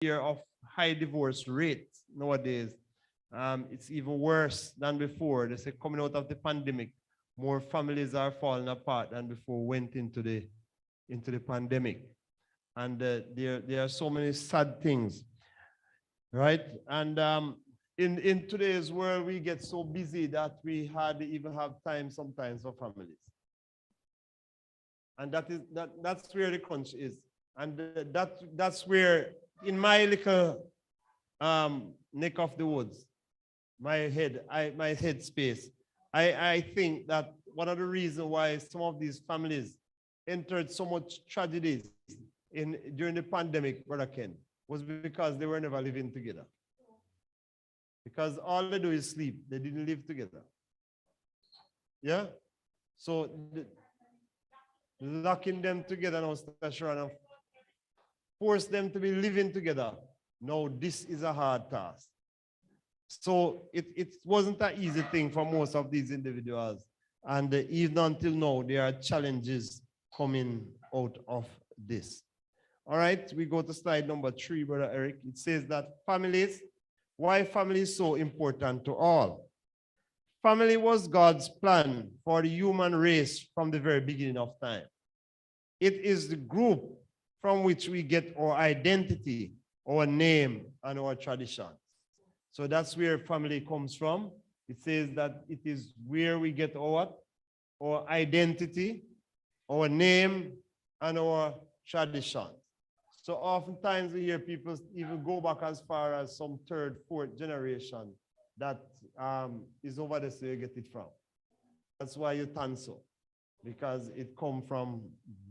year of high divorce rates nowadays. It's even worse than before. They say coming out of the pandemic, more families are falling apart than before went into the pandemic. And there are so many sad things, right? And in today's world, we get so busy that we hardly even have time sometimes for families. And that's where the crunch is. And that's where, in my little neck of the woods, my head space, I think that one of the reasons why some of these families entered so much tragedies during the pandemic, Brother Ken, was because they were never living together. Because all they do is sleep. They didn't live together. Yeah? So locking them together now, Sharon, force them to be living together. No, this is a hard task. So it wasn't an easy thing for most of these individuals. And even until now, there are challenges coming out of this. All right, we go to slide number 3, Brother Eric. It says that why family is so important to all. Family was God's plan for the human race from the very beginning of time. It is the group from which we get our identity, our name, and our tradition. So that's where family comes from. It says that it is where we get our identity, our name, and our tradition. So oftentimes we hear people even go back as far as some 3rd, 4th generation that is over there, so you get it from. That's why you turn so, because it come from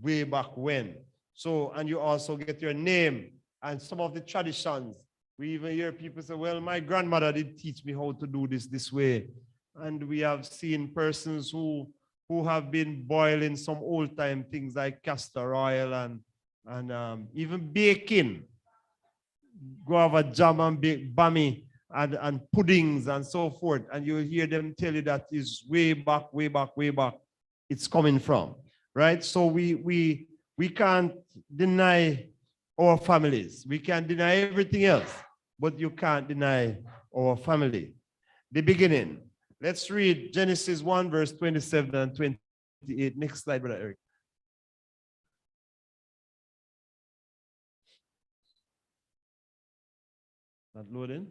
way back when. So, and you also get your name and some of the traditions. We even hear people say, well, my grandmother did teach me how to do this way. And we have seen persons who have been boiling some old time things like castor oil and even baking. Go have a jam and bake bami and puddings and so forth. And you'll hear them tell you that is way back it's coming from, right? So we can't deny our families. We can deny everything else, but you can't deny our family. The beginning. Let's read Genesis 1, verse 27 and 28. Next slide, Brother Eric. Not loading.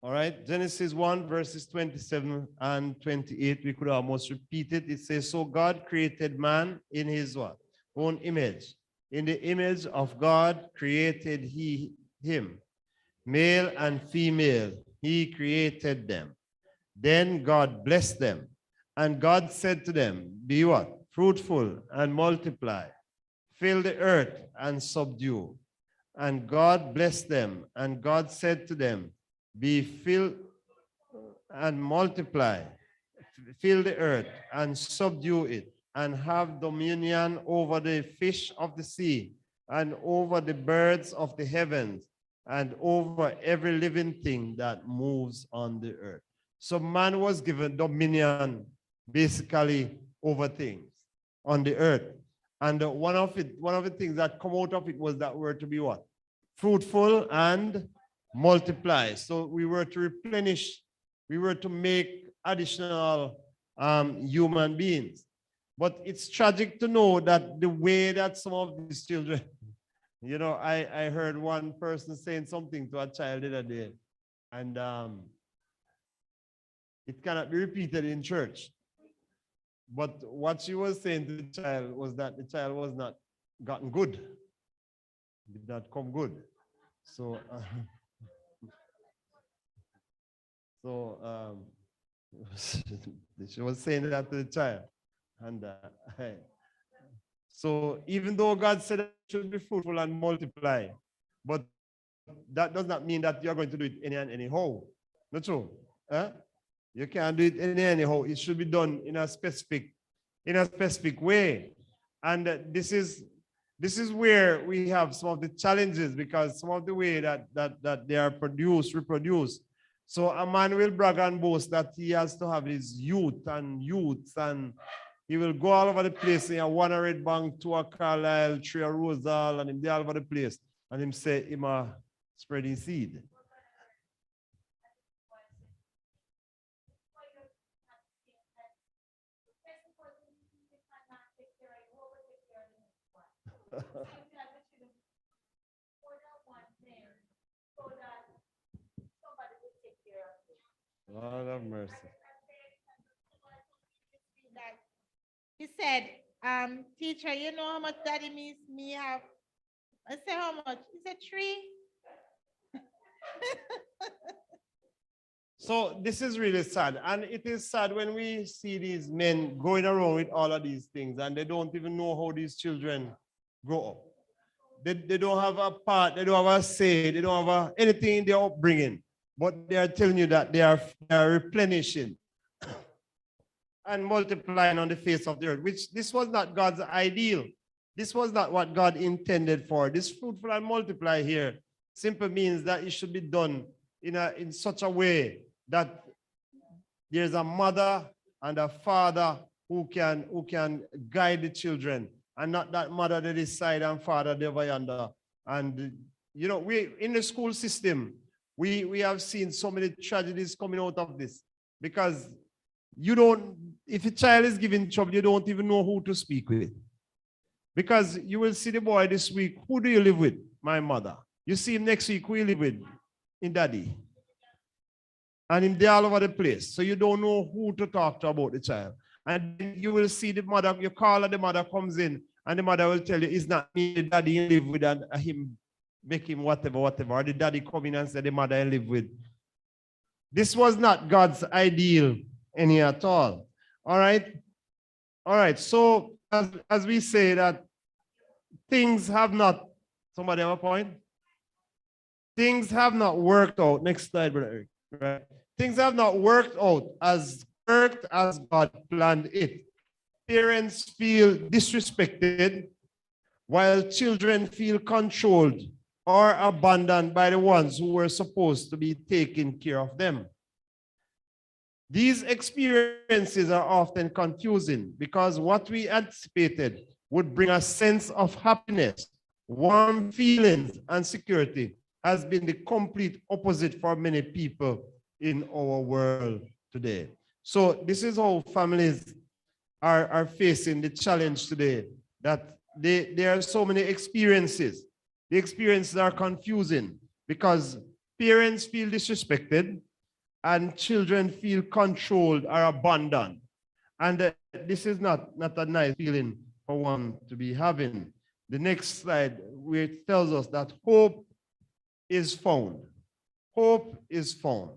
All right, Genesis 1, verses 27 and 28. We could almost repeat it. It says, so God created man in his what? Own image. In the image of God created he him. Male and female, he created them. Then God blessed them. And God said to them, be what? Fruitful and multiply. Fill the earth and subdue. And God blessed them. And God said to them, be filled and multiply. Fill the earth and subdue it. And have dominion over the fish of the sea, and over the birds of the heavens, and over every living thing that moves on the earth. So man was given dominion basically over things on the earth. And one of the things that come out of it was that we're to be what? Fruitful and multiply. So we were to replenish, we were to make additional human beings. But it's tragic to know that the way that some of these children, you know, I heard one person saying something to a child the other day, and it cannot be repeated in church. But what she was saying to the child was that the child was not gotten good, did not come good. So, she was saying that to the child. And so even though God said it should be fruitful and multiply, but that does not mean that you're going to do it any and anyhow. Not true. You can't do it anyhow. It should be done in a specific way. And this is where we have some of the challenges, because some of the way that they are reproduced. So a man will brag and boast that he has to have his youths and He will go all over the place in a one a Red Bank, two a Carlisle, three a Rosal, and him there all over the place. And him say him a spreading seed. Lord have mercy. He said, teacher, you know how much daddy means me have? I said, how much? He said, 3. So this is really sad. And it is sad when we see these men going around with all of these things and they don't even know how these children grow up. They don't have a part, they don't have a say, they don't have anything in their upbringing. But they are telling you that they are replenishing and multiplying on the face of the earth, which this was not God's ideal. This was not what God intended for. This fruitful and multiply here simply means that it should be done in such a way that there's a mother and a father who can guide the children, and not that mother that is side and father over yonder. And you know, we in the school system, we have seen so many tragedies coming out of this, because you don't, if a child is given trouble, you don't even know who to speak with. Because you will see the boy this week, who do you live with? My mother. You see him next week, who you live with? In daddy. And him there all over the place. So you don't know who to talk to about the child. And you will see the mother, you call her, the mother comes in, and the mother will tell you, it's not me, the daddy you live with, and him make him whatever. Or the daddy come in and say the mother you live with. This was not God's ideal any at all. All right? All right, so as we say that things have not, somebody have a point? Things have not worked out. Next slide, Brother Eric. Right? Things have not worked out as God planned it. Parents feel disrespected, while children feel controlled or abandoned by the ones who were supposed to be taking care of them. These experiences are often confusing because what we anticipated would bring a sense of happiness, warm feelings, and security has been the complete opposite for many people in our world today. So this is how families are facing the challenge today, that there are so many experiences. The experiences are confusing because parents feel disrespected and children feel controlled or abandoned. And this is not a nice feeling for one to be having. The next slide, where it tells us that hope is found. Hope is found.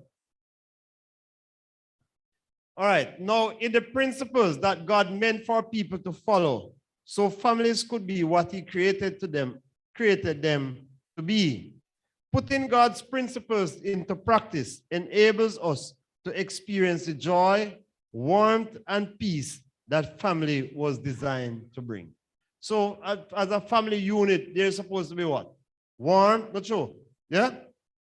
All right, now in the principles that God meant for people to follow, so families could be what He created them to be. Putting God's principles into practice enables us to experience the joy, warmth, and peace that family was designed to bring. So as a family unit, they're supposed to be what? Warm, not true? Yeah?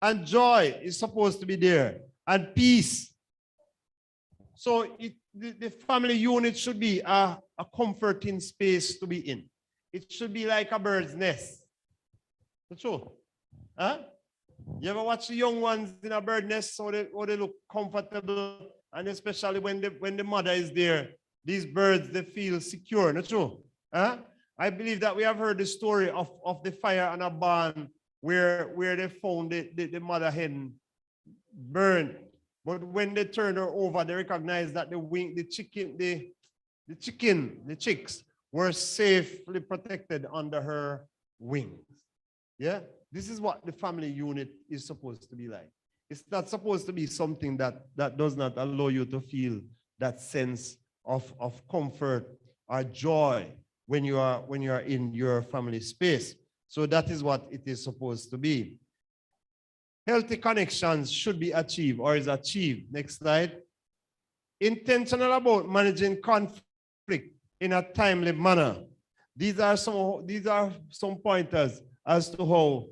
And joy is supposed to be there. And peace. So the family unit should be a comforting space to be in. It should be like a bird's nest. Not true? Huh? You ever watch the young ones in a bird nest, so they look comfortable, and especially when the mother is there, these birds, they feel secure, not true? Huh? I believe that we have heard the story of the fire on a barn where they found the mother hen burned. But when they turned her over, they recognized that the chicks were safely protected under her wings. Yeah? This is what the family unit is supposed to be like. It's not supposed to be something that does not allow you to feel that sense of comfort or joy when you are in your family space. So that is what it is supposed to be. Healthy connections should be achieved or is achieved. Next slide. Intentional about managing conflict in a timely manner. These are some pointers as to how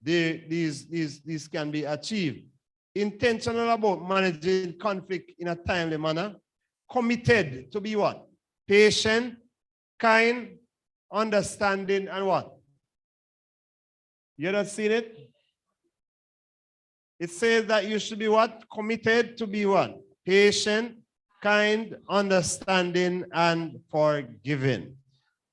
these can be achieved. Intentional about managing conflict in a timely manner. Committed to be what? patient, kind, understanding, and what? You not seen it? It says that you should be what? Committed to be what? Patient, kind, understanding, and forgiving.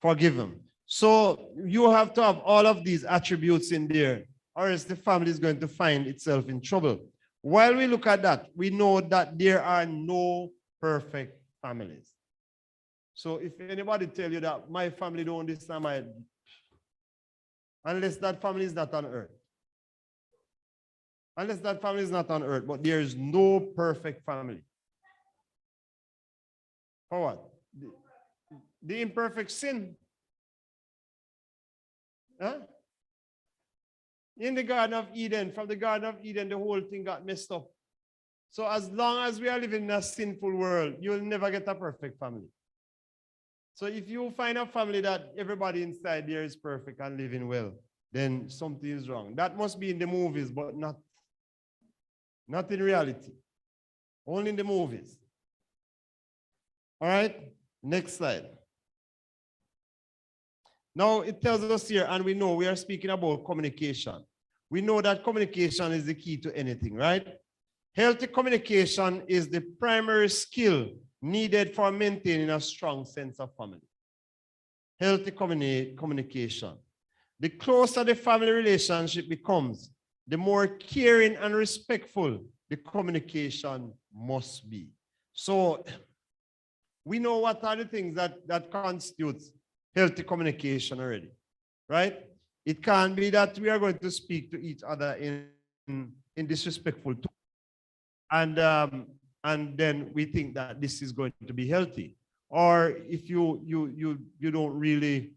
Forgiven. So you have to have all of these attributes in there, or else the family is going to find itself in trouble. While we look at that, we know that there are no perfect families. So if anybody tell you that my family don't understand unless that family is not on earth. Unless that family is not on earth, but there is no perfect family. For what? The imperfect sin. Huh? In the Garden of Eden, from the Garden of Eden, the whole thing got messed up. So as long as we are living in a sinful world, you'll never get a perfect family. So if you find a family that everybody inside there is perfect and living well, then something is wrong. That must be in the movies, but not in reality. Only in the movies. All right, next slide. Now it tells us here, and we know we are speaking about communication. We know that communication is the key to anything, right? Healthy communication is the primary skill needed for maintaining a strong sense of family. Healthy communication. The closer the family relationship becomes, the more caring and respectful the communication must be. So we know what are the things that constitutes healthy communication already, right? It can't be that we are going to speak to each other in disrespectful tone, and then we think that this is going to be healthy. Or if you don't really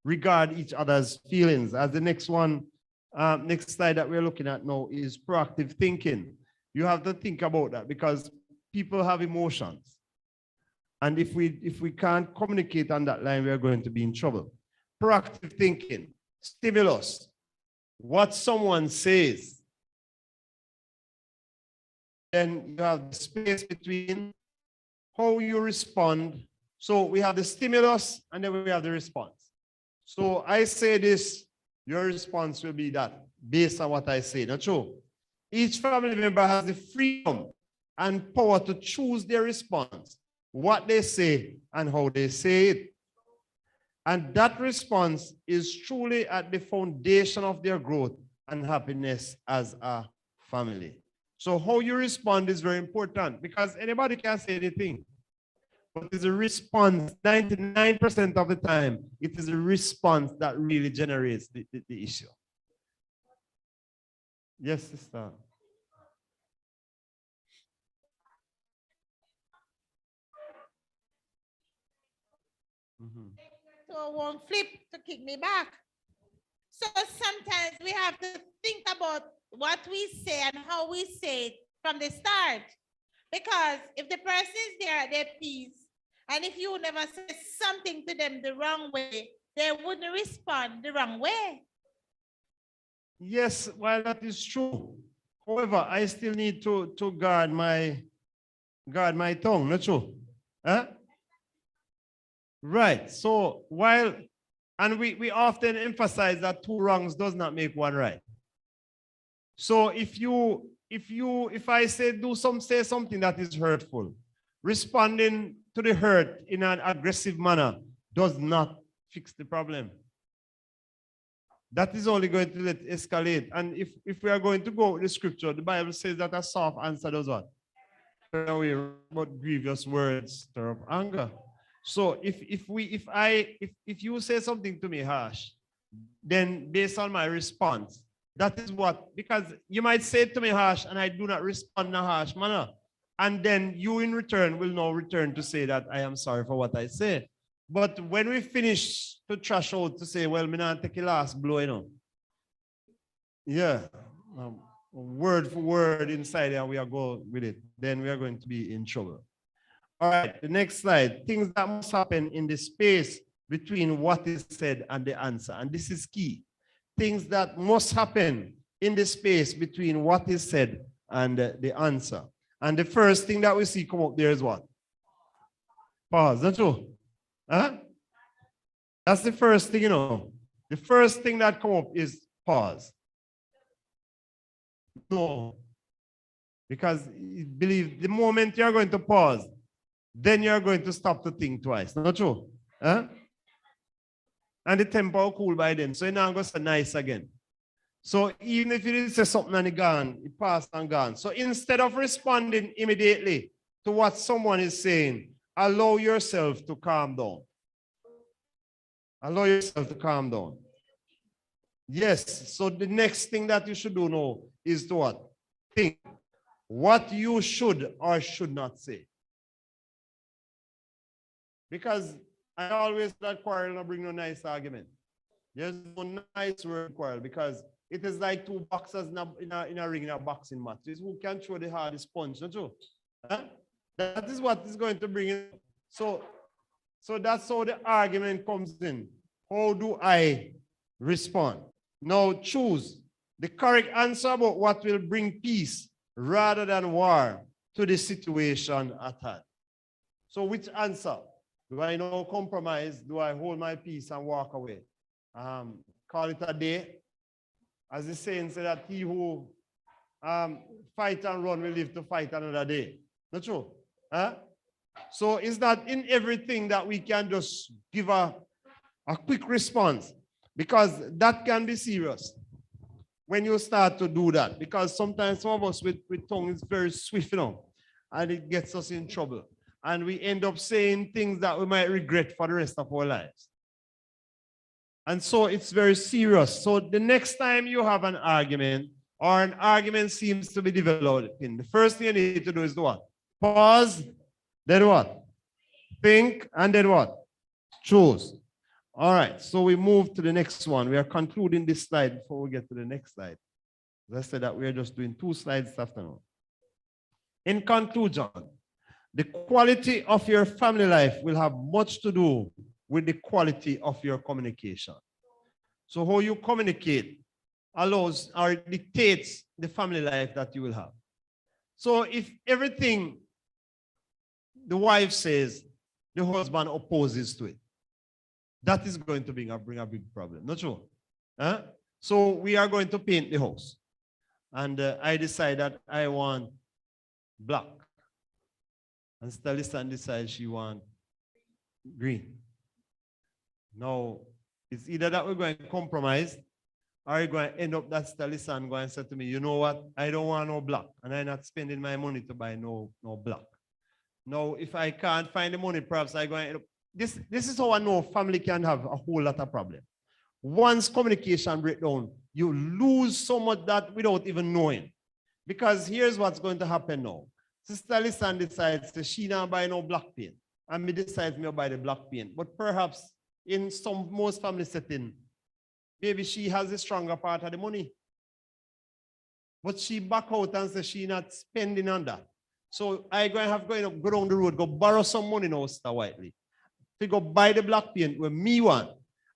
regard each other's feelings. As the next one, next slide that we're looking at now is proactive thinking. You have to think about that because people have emotions. And if we can't communicate on that line, we are going to be in trouble. Proactive thinking, stimulus, what someone says. Then you have the space between how you respond. So we have the stimulus and then we have the response. So I say this, your response will be that based on what I say. Not true. Each family member has the freedom and power to choose their response, what they say and how they say it. And that response is truly at the foundation of their growth and happiness as a family. So how you respond is very important because anybody can say anything. But it's a response, 99% of the time, it is a response that really generates the issue. Yes, sister. So it won't flip to kick me back. So sometimes we have to think about what we say and how we say it from the start. Because if the person is there at their peace, and if you never say something to them the wrong way, they wouldn't respond the wrong way. Yes, well, that is true. However, I still need to guard my tongue, not true? Huh? Right. So and we often emphasize that two wrongs does not make one right. So if I say say something that is hurtful, responding to the hurt in an aggressive manner does not fix the problem. That is only going to let it escalate. And if we are going to go with the scripture, the Bible says that a soft answer does what? Turn away, but grievous words stir up anger. So if you say something to me harsh, then based on my response, that is what, because you might say it to me harsh and I do not respond in a harsh manner. And then you in return will now return to say that I am sorry for what I say. But when we finish to trash out to say, well, me not take a last blow, you know. Yeah. Word for word inside and we are going with it. Then we are going to be in trouble. All right, the next slide. Things that must happen in the space between what is said and the answer. And this is key. Things that must happen in the space between what is said and the answer. And the first thing that we see come up there is what? Pause, that's true. Huh? That's the first thing, you know. The first thing that come up is pause. No. Because believe the moment you're going to pause, then you're going to stop to think twice. Not true? Huh? And the temper will cool by then. So you're not going to say nice again. So even if you didn't say something and it gone, it passed and gone. So instead of responding immediately to what someone is saying, allow yourself to calm down. Allow yourself to calm down. Yes, so the next thing that you should do now is to what? Think what you should or should not say. Because I always that quarrel and bring no nice argument. There's no nice word quarrel because it is like two boxers in a ring in a boxing match. It's who can throw the hardest punch, not true? Huh? That is what is going to bring it. So that's how the argument comes in. How do I respond? Now choose the correct answer about what will bring peace rather than war to the situation at hand. So which answer? Do I now compromise? Do I hold my peace and walk away? Call it a day. As the saying said that he who fight and run will live to fight another day. Not true? Huh? So it's not in everything that we can just give a quick response, because that can be serious when you start to do that, because sometimes some of us with tongue is very swift, you know, and it gets us in trouble. And we end up saying things that we might regret for the rest of our lives. And so it's very serious. So the next time you have an argument or an argument seems to be developing, the first thing you need to do is do what? Pause, then what? Think, and then what? Choose. All right, so we move to the next one. We are concluding this slide before we get to the next slide. As I said that we are just doing 2 slides this afternoon. In conclusion, the quality of your family life will have much to do with the quality of your communication. So how you communicate allows or dictates the family life that you will have. So if everything the wife says, the husband opposes to it, that is going to bring a big problem. Not true? Huh? So we are going to paint the house. And I decide that I want black. And Stelisan decides she wants green. Now, it's either that we're going to compromise, or you're going to end up that Stelisan going to say to me, you know what, I don't want no black, and I'm not spending my money to buy no black. Now, if I can't find the money, perhaps I'm going to end up. This is how I know family can have a whole lot of problems. Once communication breaks down, you lose so much that without even knowing. Because here's what's going to happen now. Sister Lisan decides that she not buy no black paint. And me decides me to buy the black paint. But perhaps in most family setting, maybe she has a stronger part of the money. But she back out and says she not spending on that. So I going to have to go down the road, go borrow some money now, Sister Whiteley, to go buy the black paint with me one.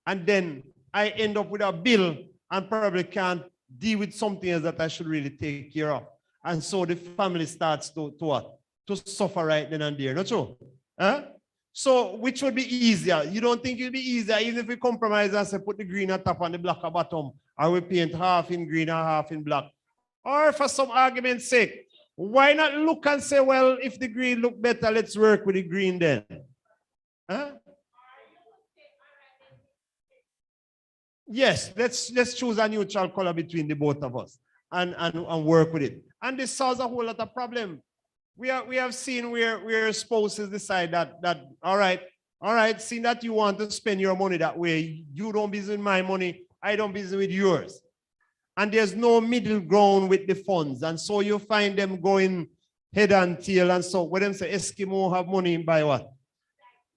And then I end up with a bill and probably can't deal with something else that I should really take care of. And so the family starts to what? To suffer right then and there. Not true? Huh? So which would be easier? You don't think it would be easier even if we compromise and say put the green at top and the black at bottom, or we paint half in green and half in black? Or for some argument's sake, why not look and say, well, if the green look better, let's work with the green then? Huh? Yes, let's choose a neutral color between the both of us and work with it. And this solves a whole lot of problem. We have seen where spouses decide that all right, seeing that you want to spend your money that way, you don't business with my money, I don't business with yours. And there's no middle ground with the funds. And so you find them going head and tail. And so when them say Eskimo have money in buy what?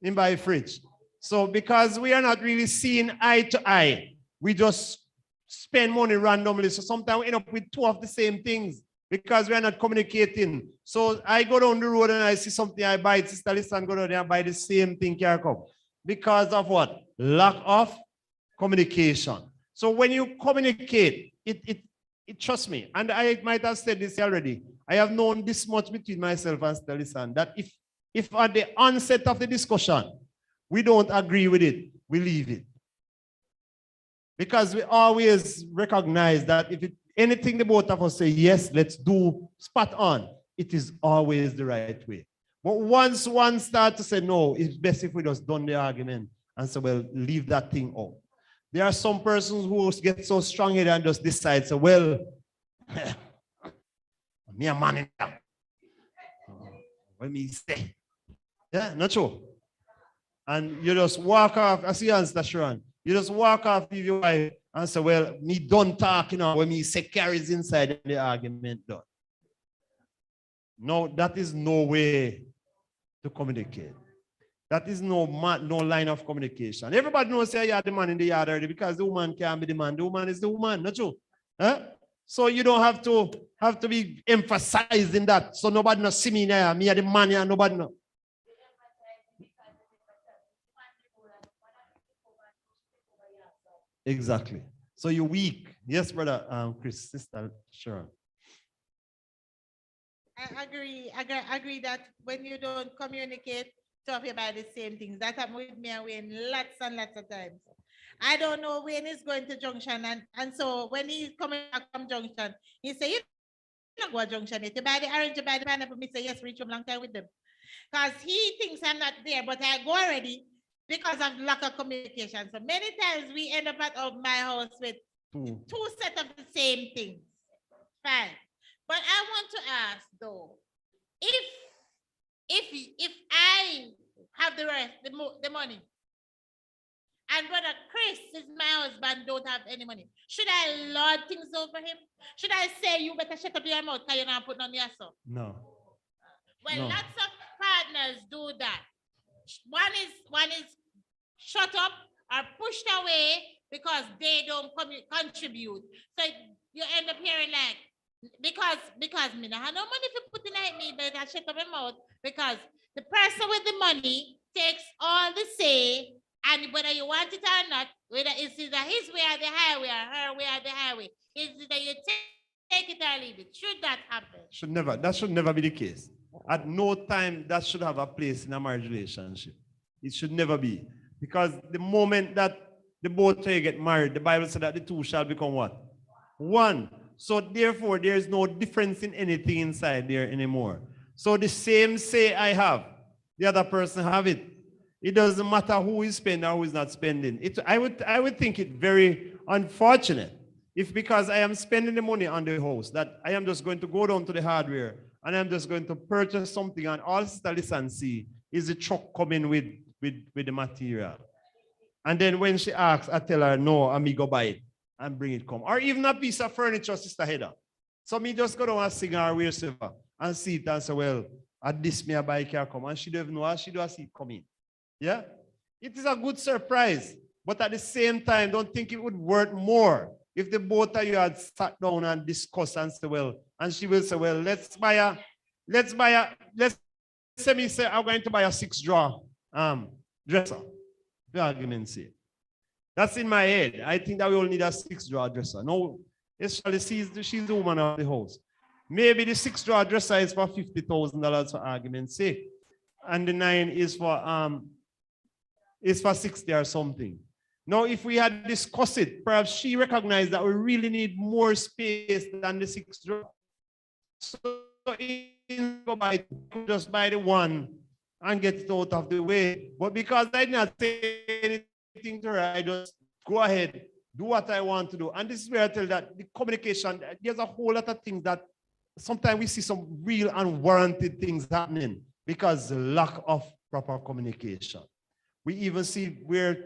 In buy a fridge. So because we are not really seeing eye to eye, we just spend money randomly. So sometimes we end up with 2 of the same things because we are not communicating. So I go down the road and I see something, I buy it. Sister Lisan go down there and buy the same thing, Carcup. Because of what? Lack of communication. So when you communicate, it trust me, and I might have said this already, I have known this much between myself and Sister Lisan, that if at the onset of the discussion, we don't agree with it, we leave it. Because we always recognize that if anything the both of us say, yes, let's do, spot on, it is always the right way. But once one starts to say, no, it's best if we just done the argument and say, well, leave that thing out. There are some persons who get so strong-headed and just decide, so, well, me a man in there. What me say? Yeah, not true. And you just walk off, I see you answer, Sharon. You just walk off with your wife and say, well, me done talking now when me say carries inside and the argument done. No, that is no way to communicate. That is no line of communication. Everybody knows say you are the man in the yard already because the woman can't be the man. The woman is the woman, not true? Huh? So you don't have to be emphasizing that. So nobody knows see me there. Me are the man here, nobody knows. Exactly. So you're weak. Yes, brother Chris, sister Sharon. I agree that when you don't communicate, talk about the same things. That happened with me and Wayne lots and lots of times. I don't know when he's going to junction, and so when he's coming back from junction, he say, you not go to junction yet. You buy the orange, you buy the pineapple. Me say, yes, reach home long time with them. Because he thinks I'm not there, but I go already because of lack of communication. So many times we end up at my house with two sets of the same things. Fine. But I want to ask though, if I have the rest, the money, and brother Chris is my husband, don't have any money, should I lord things over him? Should I say you better shut up your mouth because you're not putting on your soul? No. Well, No. lots of partners do that. One is shut up or pushed away because they don't contribute. So you end up hearing like, because me not have no money for putting at me, but I shut up my mouth because the person with the money takes all the say, and whether you want it or not, whether it's either his way or the highway or her way or the highway, it's either you take it or leave it. Should that happen? That should never be the case. At no time that should have a place in a marriage relationship. It should never be. Because the moment that the both of you get married, the Bible said that the two shall become what? One. So therefore, there is no difference in anything inside there anymore. So the same say I have, the other person have it. It doesn't matter who is spending or who is not spending. I would think it very unfortunate if because I am spending the money on the house that I am just going to go down to the hardware and I'm just going to purchase something and all sister listen see is the truck coming with the material. And then when she asks, I tell her, no, I me go buy it and bring it come. Or even a piece of furniture, Sister Heather. So me just go down and sing her wheresoever and see it and say, well, at this me a buy car come. And she don't even know how she do see it coming. Yeah? It is a good surprise. But at the same time, don't think it would worth more if the both of you had sat down and discussed and say, well, and she will say, well, let's say me say, I'm going to buy a 6-drawer dresser. The argument say. That's in my head. I think that we all need a 6-drawer dresser. No, especially she's the woman of the house. Maybe the 6-drawer dresser is for $50,000 for argument's sake. And the 9 is for 60 or something. Now, if we had discussed it, perhaps she recognized that we really need more space than the 6-drawer. So just buy the one and get it out of the way. But because I did not say anything to her, I just go ahead, do what I want to do. And this is where I tell that the communication, there's a whole lot of things that sometimes we see some real unwarranted things happening because the lack of proper communication. We even see where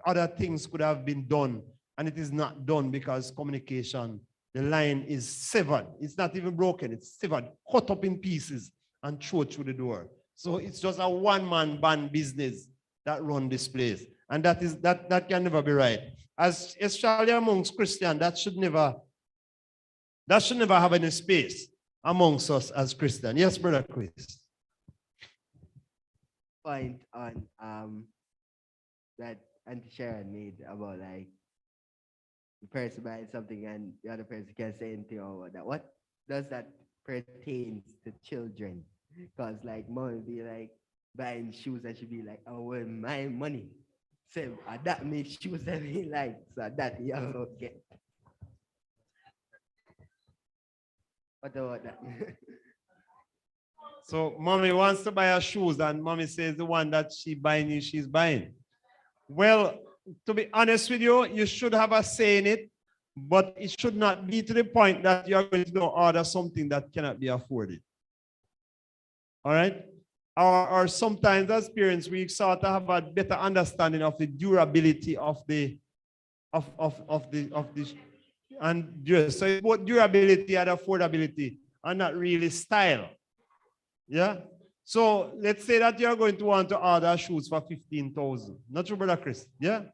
other things could have been done and it is not done because communication, the line is severed. It's not even broken, it's severed, cut up in pieces and thrown through the door. So it's just a one-man band business that run this place. And that can never be right. Especially amongst Christians, that should never have any space amongst us as Christians. Yes, Brother Chris. Point on that Auntie Sharon made about like the person buying something and the other person can say anything about that. What does that pertain to children? Because like mom would be like, buying shoes and she be like, oh, well, my money. So that means shoes that he like. So that you don't get. What about that? So mommy wants to buy her shoes and mommy says the one that she's buying. Well, to be honest with you, you should have a say in it, but it should not be to the point that you're going to order something that cannot be afforded. All right? Or sometimes as parents, we sort of have a better understanding of the durability of the and so it's both durability and affordability and not really style. Yeah. So let's say that you're going to want to order shoes for 15,000. Not true, Brother Chris? Yeah.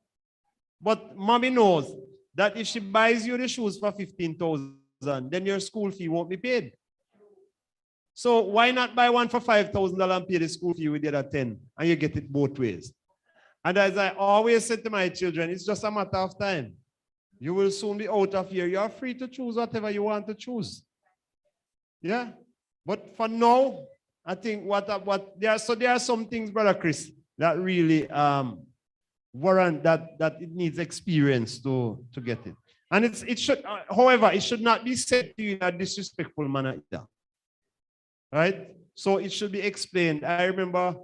But mommy knows that if she buys you the shoes for 15,000, then your school fee won't be paid. So why not buy one for $5,000 and pay the school fee with the other 10 and you get it both ways? And as I always said to my children, it's just a matter of time. You will soon be out of here. You're free to choose whatever you want to choose. Yeah. But for now, I think there are some things, Brother Chris, that really warrant that it needs experience to get it. And it should, however, it should not be said to you in a disrespectful manner either. Right? So it should be explained. I remember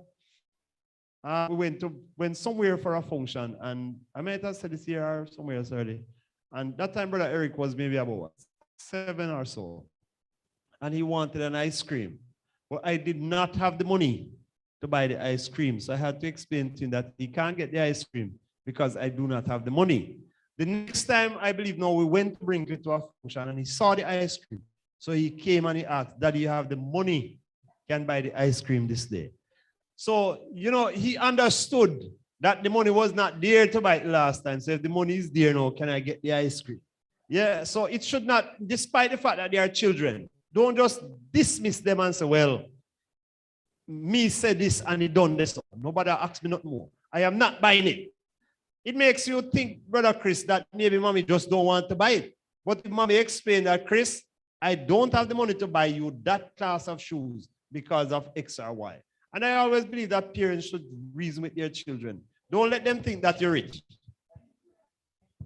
we went somewhere for a function, and I might have said this here or somewhere else already. And that time, Brother Eric was maybe about 7 or so. And he wanted an ice cream. Well, I did not have the money to buy the ice cream. So I had to explain to him that he can't get the ice cream because I do not have the money. The next time, I believe, we went to bring it to a function and he saw the ice cream. So he came and he asked, Daddy, you have the money, can buy the ice cream this day. So, he understood that the money was not there to buy it last time. So if the money is there now, can I get the ice cream? Yeah, so it should not, despite the fact that they are children, don't just dismiss them and say, well, me said this and he done this. Nobody asked me not more. I am not buying it. It makes you think, Brother Chris, that maybe mommy just don't want to buy it. But if mommy explained that, Chris, I don't have the money to buy you that class of shoes because of X or Y. And I always believe that parents should reason with their children. Don't let them think that you're rich.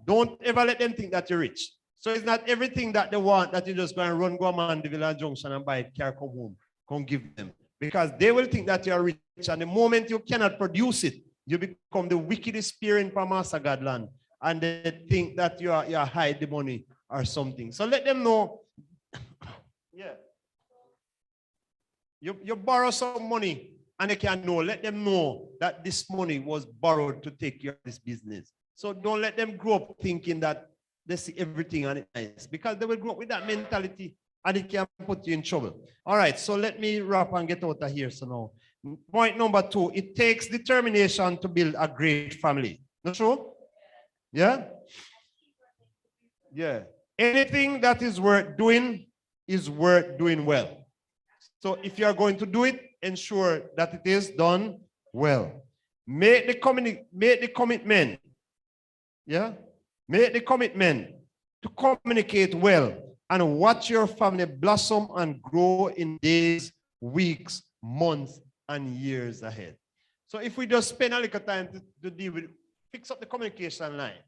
Don't ever let them think that you're rich. So it's not everything that they want that you just go and run, go to Mandeville Junction and buy it, carry come home, come give them. Because they will think that you're rich. And the moment you cannot produce it, you become the wickedest parent from Master Godland. And they think that you hide the money or something. So let them know. Yeah. You borrow some money and they can know. Let them know that this money was borrowed to take care of this business. So don't let them grow up thinking that they see everything and it's nice. Because they will grow up with that mentality and it can put you in trouble. All right, so let me wrap and get out of here. So now, point number 2, it takes determination to build a great family. Not true? Yeah? Yeah. Anything that is worth doing is worth doing well. So if you are going to do it, ensure that it is done well. Make the commitment. Yeah? Make the commitment to communicate well and watch your family blossom and grow in days, weeks, months, and years ahead. So if we just spend a little time to deal with, fix up the communication line.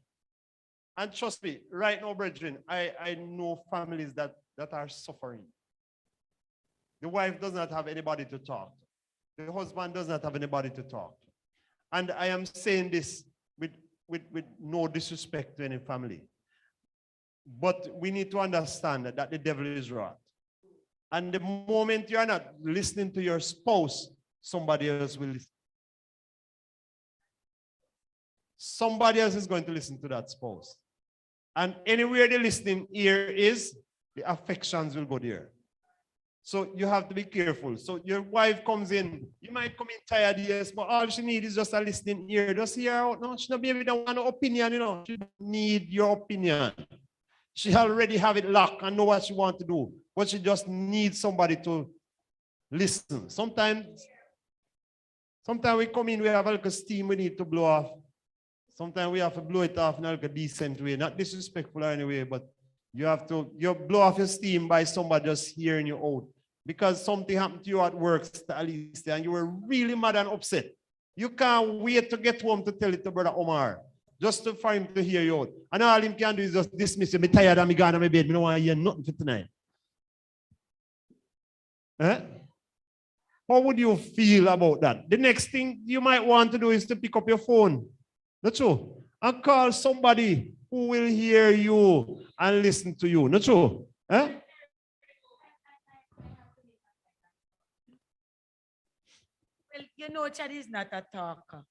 And trust me, right now, brethren, I know families that are suffering. The wife does not have anybody to talk to. The husband does not have anybody to talk to. And I am saying this with no disrespect to any family. But we need to understand that the devil is wrath. And the moment you are not listening to your spouse, somebody else will listen. Somebody else is going to listen to that spouse. And anywhere the listening ear is, the affections will go there. So you have to be careful. So your wife comes in, you might come in tired, yes, but all she needs is just a listening ear. Just hear her out. No, she don't maybe don't want no opinion, She don't need your opinion. She already have it locked and know what she wants to do. But she just needs somebody to listen. Sometimes we come in, we have a little steam we need to blow off. Sometimes we have to blow it off in a decent way. Not disrespectful or any way, but you blow off your steam by somebody just hearing you out because something happened to you at work, Sister Alicia, and you were really mad and upset. You can't wait to get home to tell it to Brother Omar, just for him to hear you out. And all him can do is just dismiss you. I'm tired and I'm gone to my bed. I don't want to hear nothing for tonight. Eh? How would you feel about that? The next thing you might want to do is to pick up your phone. Not true. And call somebody who will hear you and listen to you. Not true. Eh? Well, you know, Chad is not a talker.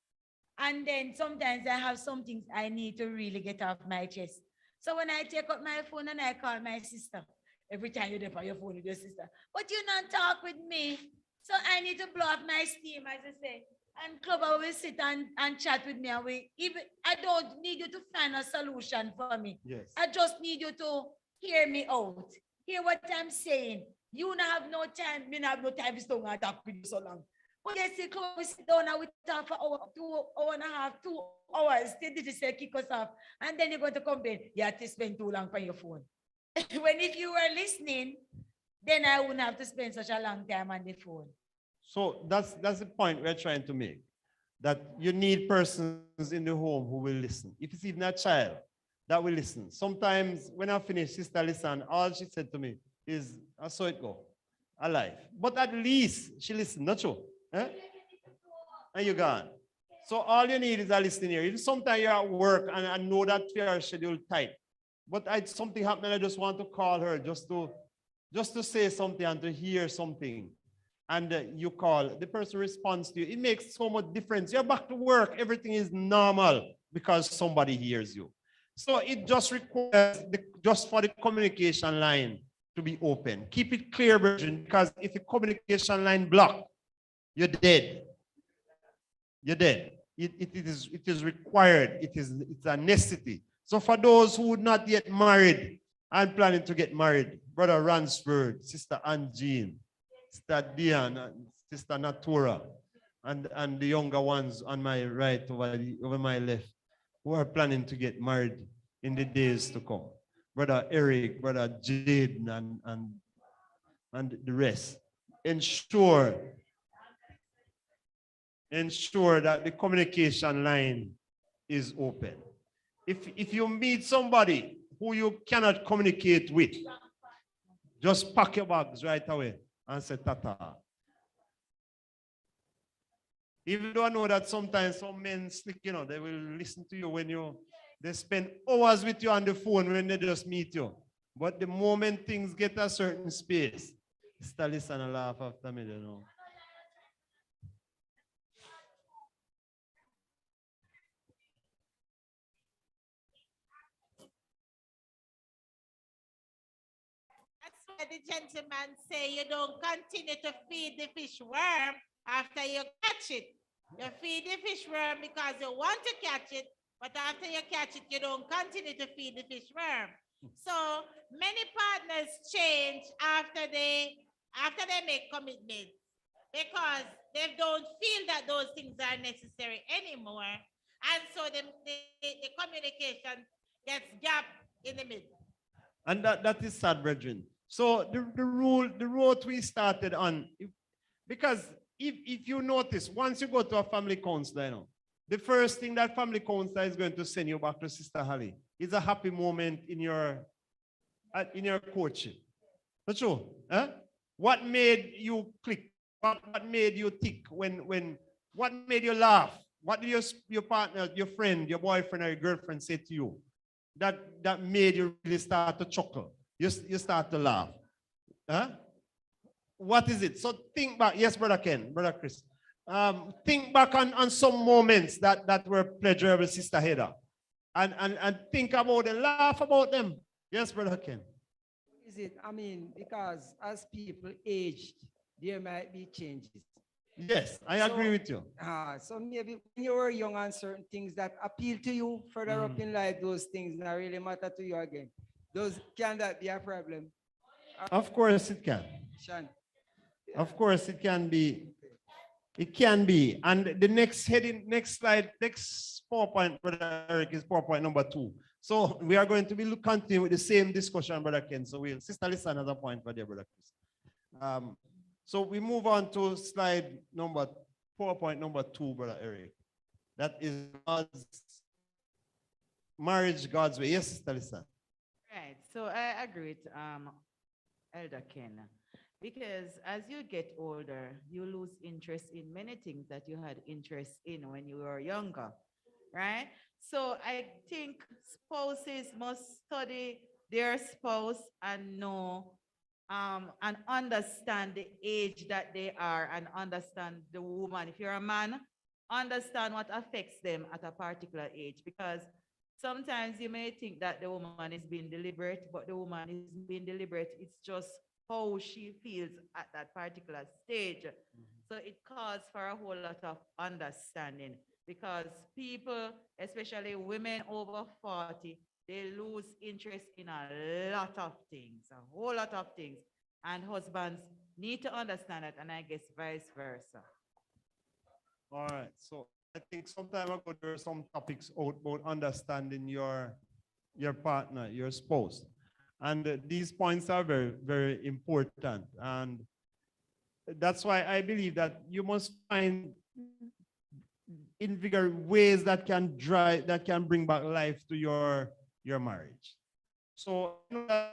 And then sometimes I have some things I need to really get off my chest. So when I take up my phone and I call my sister, every time you're there on your phone with your sister, but you not talk with me. So I need to blow off my steam, as I say. And Clover will sit and chat with me. And I don't need you to find a solution for me. Yes. I just need you to hear me out. Hear what I'm saying. You don't have no time. Me not have no time to stay and talk with you so long. But you see, Chloe, we sit down and we talk for hour and a half, 2 hours. Then they just say kick us off. And then you're going to complain, you have to spend too long on your phone. When if you were listening, then I wouldn't have to spend such a long time on the phone. So that's the point we're trying to make. That you need persons in the home who will listen. If it's even a child that will listen. Sometimes when I finish, Sister Lisan, all she said to me is, I saw it go. Alive. But at least she listened, not true. Eh? And you're gone. So all you need is a listening ear. Even sometimes you're at work and I know that your schedule tight. But something happened, I just want to call her just to say something and to hear something. And you call, the person responds to you. It makes so much difference. You're back to work, everything is normal because somebody hears you. So it just requires just for the communication line to be open. Keep it clear, Virgin, because if the communication line blocked, you're dead. You're dead. It is required. It's a necessity. So for those who would not yet married and planning to get married, Brother Ransford, Sister Ann Jean, Sister Diane, Sister Natura, and the younger ones on my right over my left, who are planning to get married in the days to come. Brother Eric, Brother Jade, and the rest. Ensure that the communication line is open. If you meet somebody who you cannot communicate with, just pack your bags right away and say tata. Even though I know that sometimes some men slick, they will listen to you when they spend hours with you on the phone when they just meet you. But the moment things get a certain space, still listen and laugh after me, That's why the gentleman say you don't continue to feed the fish worm after you catch it. You feed the fish worm because you want to catch it, but after you catch it, you don't continue to feed the fish worm. So many partners change after they make commitments because they don't feel that those things are necessary anymore. And so the communication gets gap in the middle. And that is sad, brethren. So the road we started on, because if you notice, once you go to a family counselor, the first thing that family counselor is going to send you back to Sister Holly is a happy moment in your courtship. That's true. Huh? What made you click? What made you tick? What made you laugh? What did your partner, your friend, your boyfriend, or your girlfriend say to you that made you really start to chuckle? You start to laugh. Huh? What is it? So think back. Yes, Brother Ken, Brother Chris. Think back on some moments that were pleasurable, Sister Heather. And think about them, laugh about them. Yes, Brother Ken. Is it? I mean, because as people age, there might be changes. Yes, I agree with you. So maybe when you were young and certain things that appeal to you further up in life, those things not really matter to you again. Can that be a problem? Of course it can. Sean? Yeah. Of course it can be. It can be. And the next slide, next PowerPoint, Brother Eric, is PowerPoint number 2. So we are going to be continuing with the same discussion, Brother Ken. So Sister Lisa has a point for there, Brother Chris. So we move on to slide number, PowerPoint number 2, Brother Eric. That is God's marriage God's way. Yes, Sister Lisa. Right. So I agree with Elder Ken. Because as you get older, you lose interest in many things that you had interest in when you were younger. Right? So I think spouses must study their spouse and know and understand the age that they are and understand the woman. If you're a man, understand what affects them at a particular age. Because sometimes you may think that the woman is being deliberate, but the woman is being deliberate. It's just how she feels at that particular stage. So it calls for a whole lot of understanding because people, especially women over 40, they lose interest in a lot of things, a whole lot of things. And husbands need to understand it, and I guess vice versa. All right. So I think some time ago there were some topics out about understanding your partner, your spouse. And these points are very, very important. And that's why I believe that you must find invigorate ways that can drive, that can bring back life to your marriage. So you know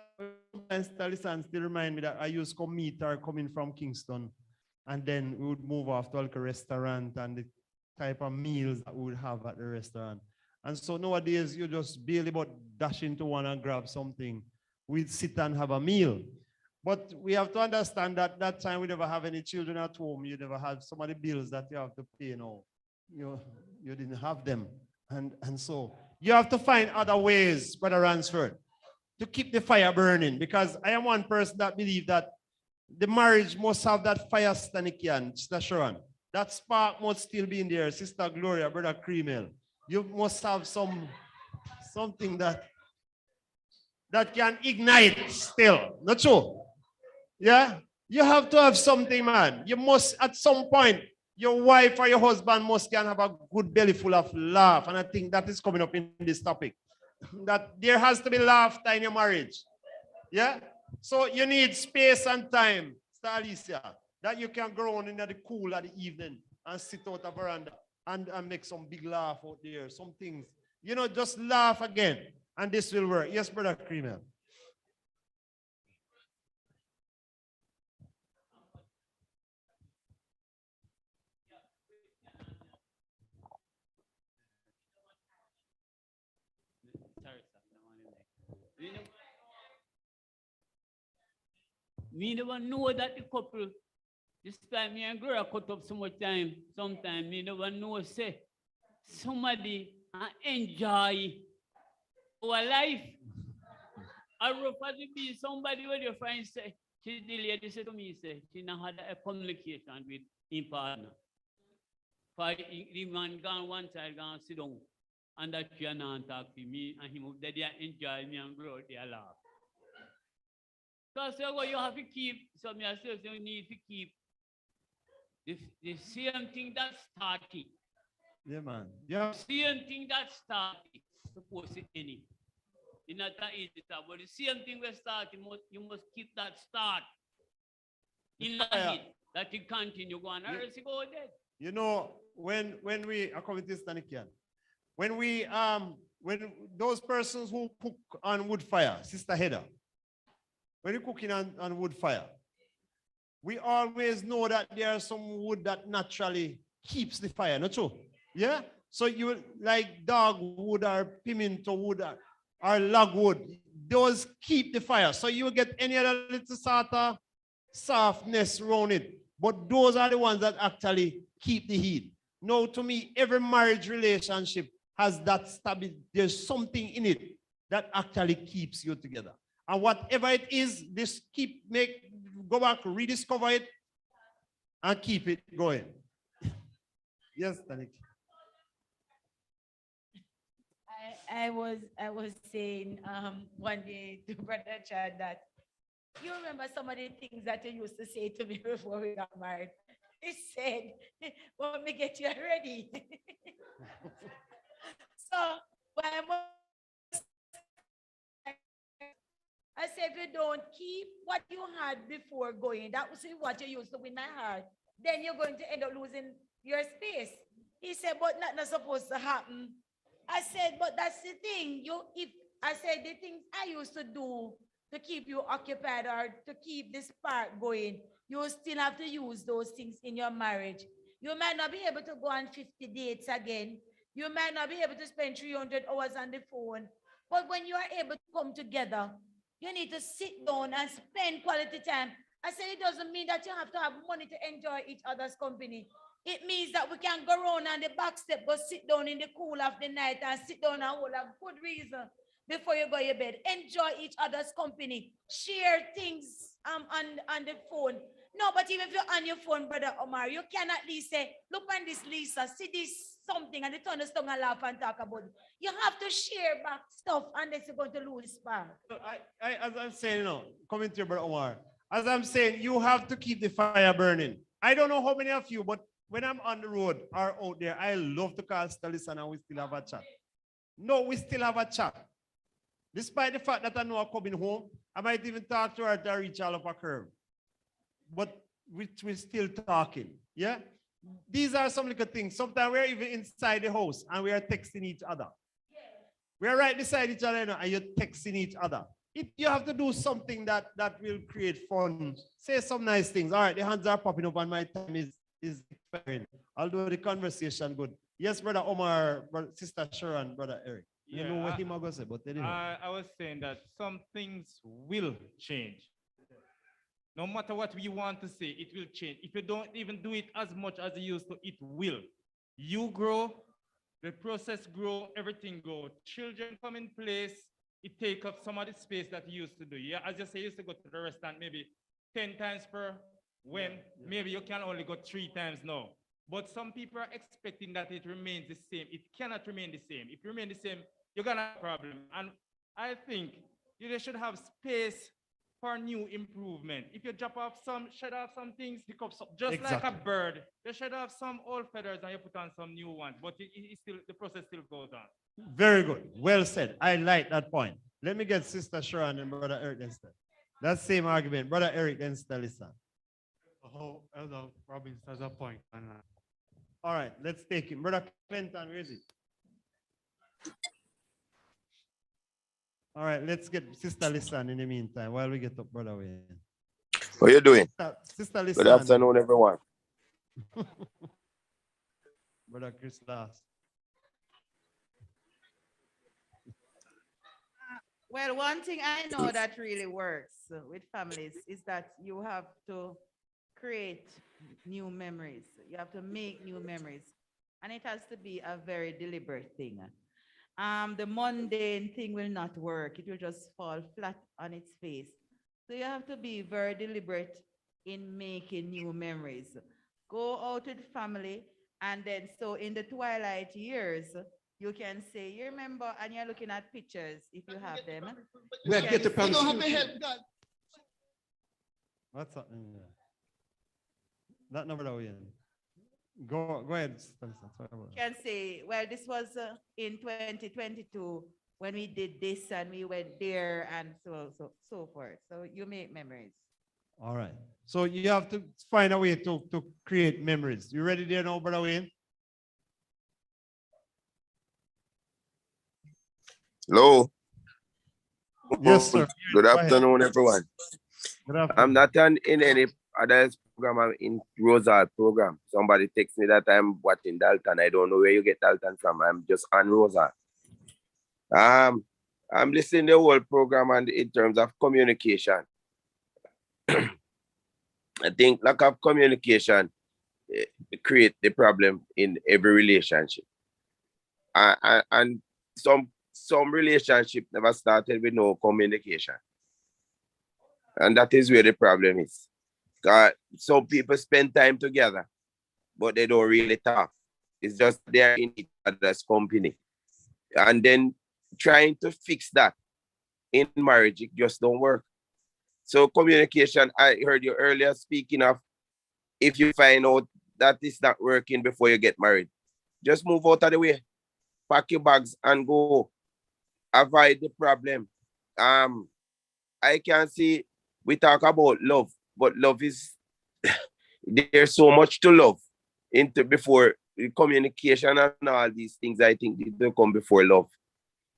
that still remind me that I used to meet her coming from Kingston, and then we would move off to like a restaurant and the type of meals that we would have at the restaurant. And so nowadays you just barely but dash into one and grab something. We'd sit and have a meal. But we have to understand that that time we never have any children at home. You never have so many bills that you have to pay now. You didn't have them. And so you have to find other ways, Brother Ransford, to keep the fire burning. Because I am one person that believes that the marriage must have that fire Stanikian, Sister Sharon. That spark must still be in there. Sister Gloria, Brother Kremel. You must have something that can ignite still. Not true? Yeah? You have to have something, man. You must, at some point, your wife or your husband must can have a good belly full of laugh. And I think that is coming up in this topic. That there has to be laughter in your marriage. Yeah? So you need space and time, Sister Alicia, that you can go on in the cool at the evening and sit out a veranda and make some big laugh out there. Some things. You know, just laugh again. And this will work. Yes, Brother Kremel. Me never know that the couple, despite me and girl cut up so much time, sometimes me never know say somebody enjoy our life. I rough as it be, somebody when you find say, the lady said to me, say, she now had a communication with him partner. For the man gone one side, gone sit down, and that she not talk to me, and him that they enjoy me and grow, they laugh. So I say, well, you have to keep, so me I say, you need to keep the same thing that started. Yeah, man. Yeah. Same thing that started, supposed to end it. It's not that easy, but the same thing we start, you must keep that start in it, that you continue going, or else you go dead. You know, when we are coming to Stanikian, when those persons who cook on wood fire, Sister Heather, when you're cooking on wood fire, we always know that there are some wood that naturally keeps the fire, not true? Yeah? So you like dog wood or pimento wood or log wood, those keep the fire. So you get any other little sort of softness around it. But those are the ones that actually keep the heat. Now, to me, every marriage relationship has that stability. There's something in it that actually keeps you together. And whatever it is, go back, rediscover it, and keep it going. Yes, Tanik. I was saying one day to Brother Chad that you remember some of the things that you used to say to me before we got married. He said, "Want me get you ready?" So when I said, if you don't keep what you had before going, that was what you used to win my heart, then you're going to end up losing your space. He said, but not supposed to happen. I said, but that's the thing. I said the things I used to do to keep you occupied or to keep the spark going, you still have to use those things in your marriage. You might not be able to go on 50 dates again. You might not be able to spend 300 hours on the phone. But when you are able to come together, you need to sit down and spend quality time. I said it doesn't mean that you have to have money to enjoy each other's company. It means that we can go around on the back step, go sit down in the cool of the night and sit down and hold a good reason before you go to bed. Enjoy each other's company. Share things on the phone. No, but even if you're on your phone, Brother Omar, you can at least say, look on this, Lisa, see this something, and they turn the tongue and laugh and talk about it. You have to share back stuff unless you're going to lose spark. So as I'm saying, coming to you, Brother Omar, as I'm saying, you have to keep the fire burning. I don't know how many of you, but when I'm on the road or out there, I love to call Stalisson and we still have a chat. No, we still have a chat. Despite the fact that I know I'm coming home, I might even talk to her to reach all of a curve. But we're still talking, yeah? These are some little things. Sometimes we're even inside the house and we are texting each other. We are right beside each other and you're texting each other. You have to do something that will create fun. Say some nice things. All right, the hands are popping up and my time is expiring. I'll do the conversation good. Yes, Brother Omar, Sister Sharon, Brother Eric. You know what him going to say, but anyway. I was saying that some things will change. No matter what we want to say, it will change. If you don't even do it as much as you used to, it will. You grow, the process grow, everything grow. Children come in place, it take up some of the space that you used to do. Yeah, as you say, you used to go to the restaurant maybe 10 times per when maybe you can only go 3 times now. But some people are expecting that it remains the same. It cannot remain the same. If it remains the same, you're gonna have a problem. And I think you should have space for new improvement. If you shed off some things, pick up some, just like a bird. You shed off some old feathers and you put on some new ones, but the process still goes on. Very good. Well said. I like that point. Let me get Sister Sharon and Brother Eric instead. That same argument. Brother Eric then listen. Oh, Elder Robbins has a point. All right, let's take him. Brother Clinton, where is he? All right, let's get Sister Lisan in the meantime while we get up Brother Wayne. What are you doing? Sister Lisan. Good afternoon, everyone. Brother Chris last. Well, one thing I know that really works with families is that you have to create new memories. You have to make new memories. And it has to be a very deliberate thing. The mundane thing will not work. It will just fall flat on its face. So you have to be very deliberate in making new memories. Go out with family, and then so in the twilight years, you can say, you remember, and you're looking at pictures if you have them. You don't have to help that. What's up? That number that we in. Go ahead. You can say, well, this was in 2022 when we did this and we went there and so forth. So you make memories. All right. So you have to find a way to create memories. You ready there now, Brother Wayne? Hello. Yes, sir. Good afternoon, everyone. Good afternoon. I'm not in any other program. I'm in Rosal program. Somebody texts me that I'm watching Dalton. I don't know where you get Dalton from. I'm just on Rosal. I'm listening to the whole program and in terms of communication. I think lack of communication create the problem in every relationship. And some relationship never started with no communication. And that is where the problem is. Some people spend time together, but they don't really talk. It's just they're in each other's company. And then trying to fix that in marriage, it just don't work. So communication, I heard you earlier speaking of, if you find out that it's not working before you get married, just move out of the way, pack your bags and go. Avoid the problem. I can see we talk about love, but love is there's so much to love into before communication and all these things. I think they don't come before love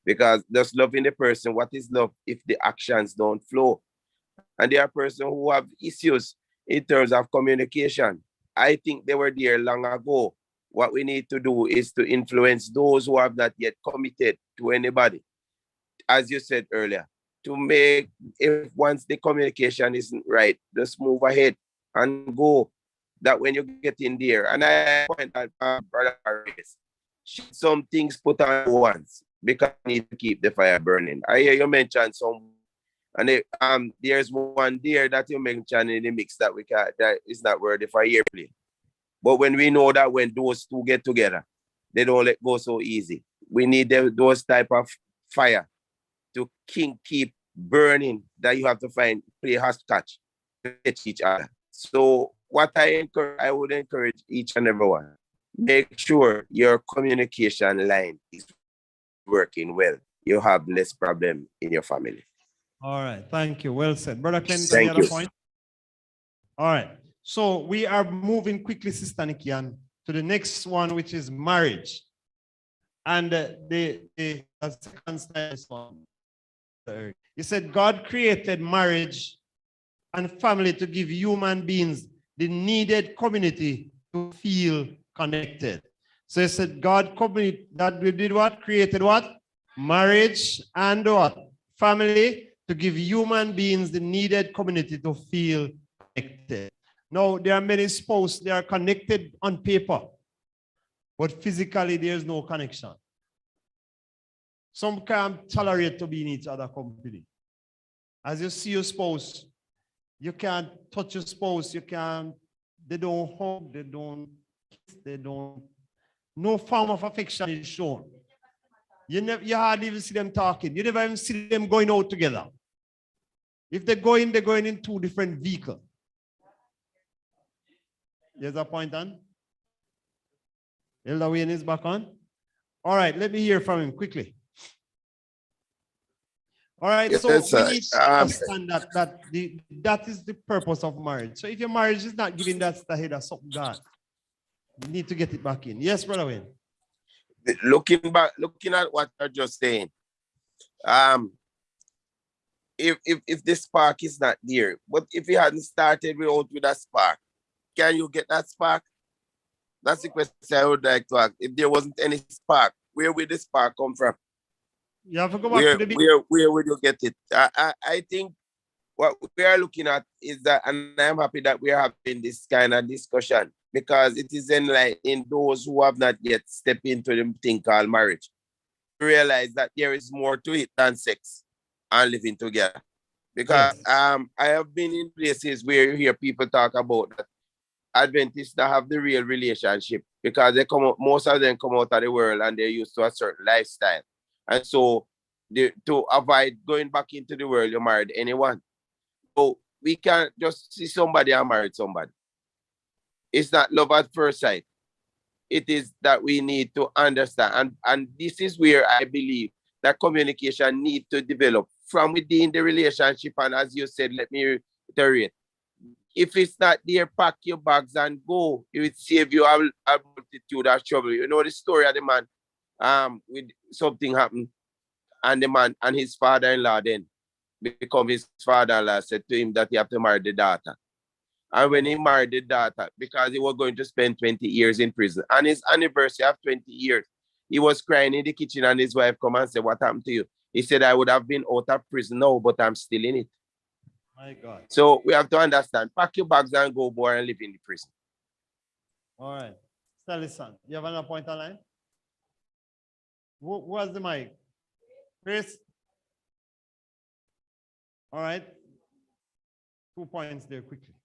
because just loving the person. What is love if the actions don't flow? And there are persons who have issues in terms of communication. I think they were there long ago. What we need to do is to influence those who have not yet committed to anybody, as you said earlier, to make, if once the communication isn't right, just move ahead and go. That when you get in there, and I point out, brother, some things put on once because you need to keep the fire burning. I hear you mention some, and there's one there that you mentioned in the mix that we can that is not worthy for airplay. But when we know that when those two get together, they don't let go so easy. We need those type of fire to keep burning that you have to find play hopscotch to each other. So what I would encourage each and everyone, make sure your communication line is working well. You have less problem in your family. All right, thank you. Well said. Brother Clinton, Thank any other you. point? All right. So we are moving quickly, Sister Nikian, to the next one, which is marriage. And the second slide is one. He said, God created marriage and family to give human beings the needed community to feel connected. So he said, that we did what? Created what? Marriage and what? Family to give human beings the needed community to feel connected. Now, there are many spouses, they are connected on paper, but physically there's no connection. Some can't tolerate to be in each other's company. As you see your spouse, you can't touch your spouse, they don't hug, they don't kiss, no form of affection is shown. You hardly even see them talking. You never even see them going out together. If they're going in two different vehicles. There's a point on? Elder Wayne is back on? All right, let me hear from him quickly. All right, Yes, so we sir. need to understand that is the purpose of marriage. So if your marriage is not giving that head of something God, you need to get it back in. Yes, Brother Wayne. Looking at what you're just saying, if the spark is not there, but if you hadn't started with a spark, can you get that spark? That's the question I would like to ask. If there wasn't any spark, where would the spark come from? You have to go back to the where would you get it? I think what we are looking at is that, and I'm happy that we are having this kind of discussion because it is in those who have not yet stepped into the thing called marriage, realize that there is more to it than sex and living together. Because I have been in places where you hear people talk about that Adventists that have the real relationship because most of them come out of the world and they're used to a certain lifestyle. And so to avoid going back into the world, you married anyone. So we can't just see somebody and marry somebody. It's not love at first sight. It is that we need to understand. And this is where I believe that communication needs to develop from within the relationship. And as you said, let me reiterate. If it's not there, pack your bags and go. It will save you a multitude of trouble. You know the story of the man, with something happened, and the man and his father-in-law then become his father-in-law, said to him that he have to marry the daughter. And when he married the daughter, because he was going to spend 20 years in prison, and his anniversary of 20 years, he was crying in the kitchen and his wife come and said, what happened to you? He said, I would have been out of prison now, but I'm still in it. My God. So we have to understand, pack your bags and go, boy, and live in the prison. All right. Listen, you have another point online? Who has the mic? Chris? All right. 2 points there quickly.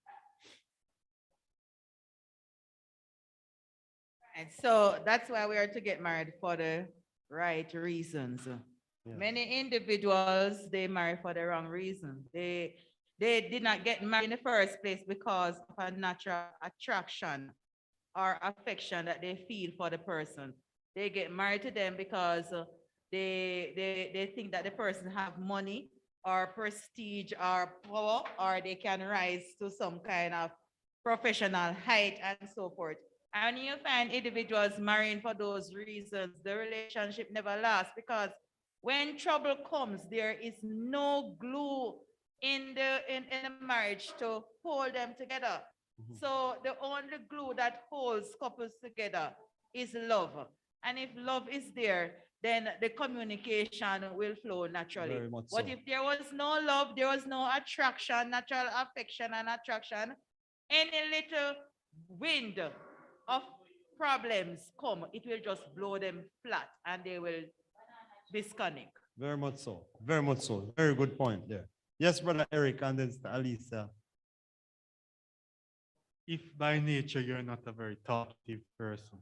And so that's why we are to get married for the right reasons. Yeah. Many individuals, they marry for the wrong reason. They did not get married in the first place because of a natural attraction or affection that they feel for the person. They get married to them because they think that the person have money or prestige or power, or they can rise to some kind of professional height and so forth. And you find individuals marrying for those reasons, the relationship never lasts because when trouble comes, there is no glue in the marriage to hold them together. So the only glue that holds couples together is love. And if love is there, then the communication will flow naturally. Very much But so. if there was no love, there was no attraction, natural affection and attraction, any little wind of problems come, it will just blow them flat and they will disconnect. Very much so. Very much so. Very good point there. Yes, Brother Eric, and then Sister Alisa. If by nature you're not a very talkative person,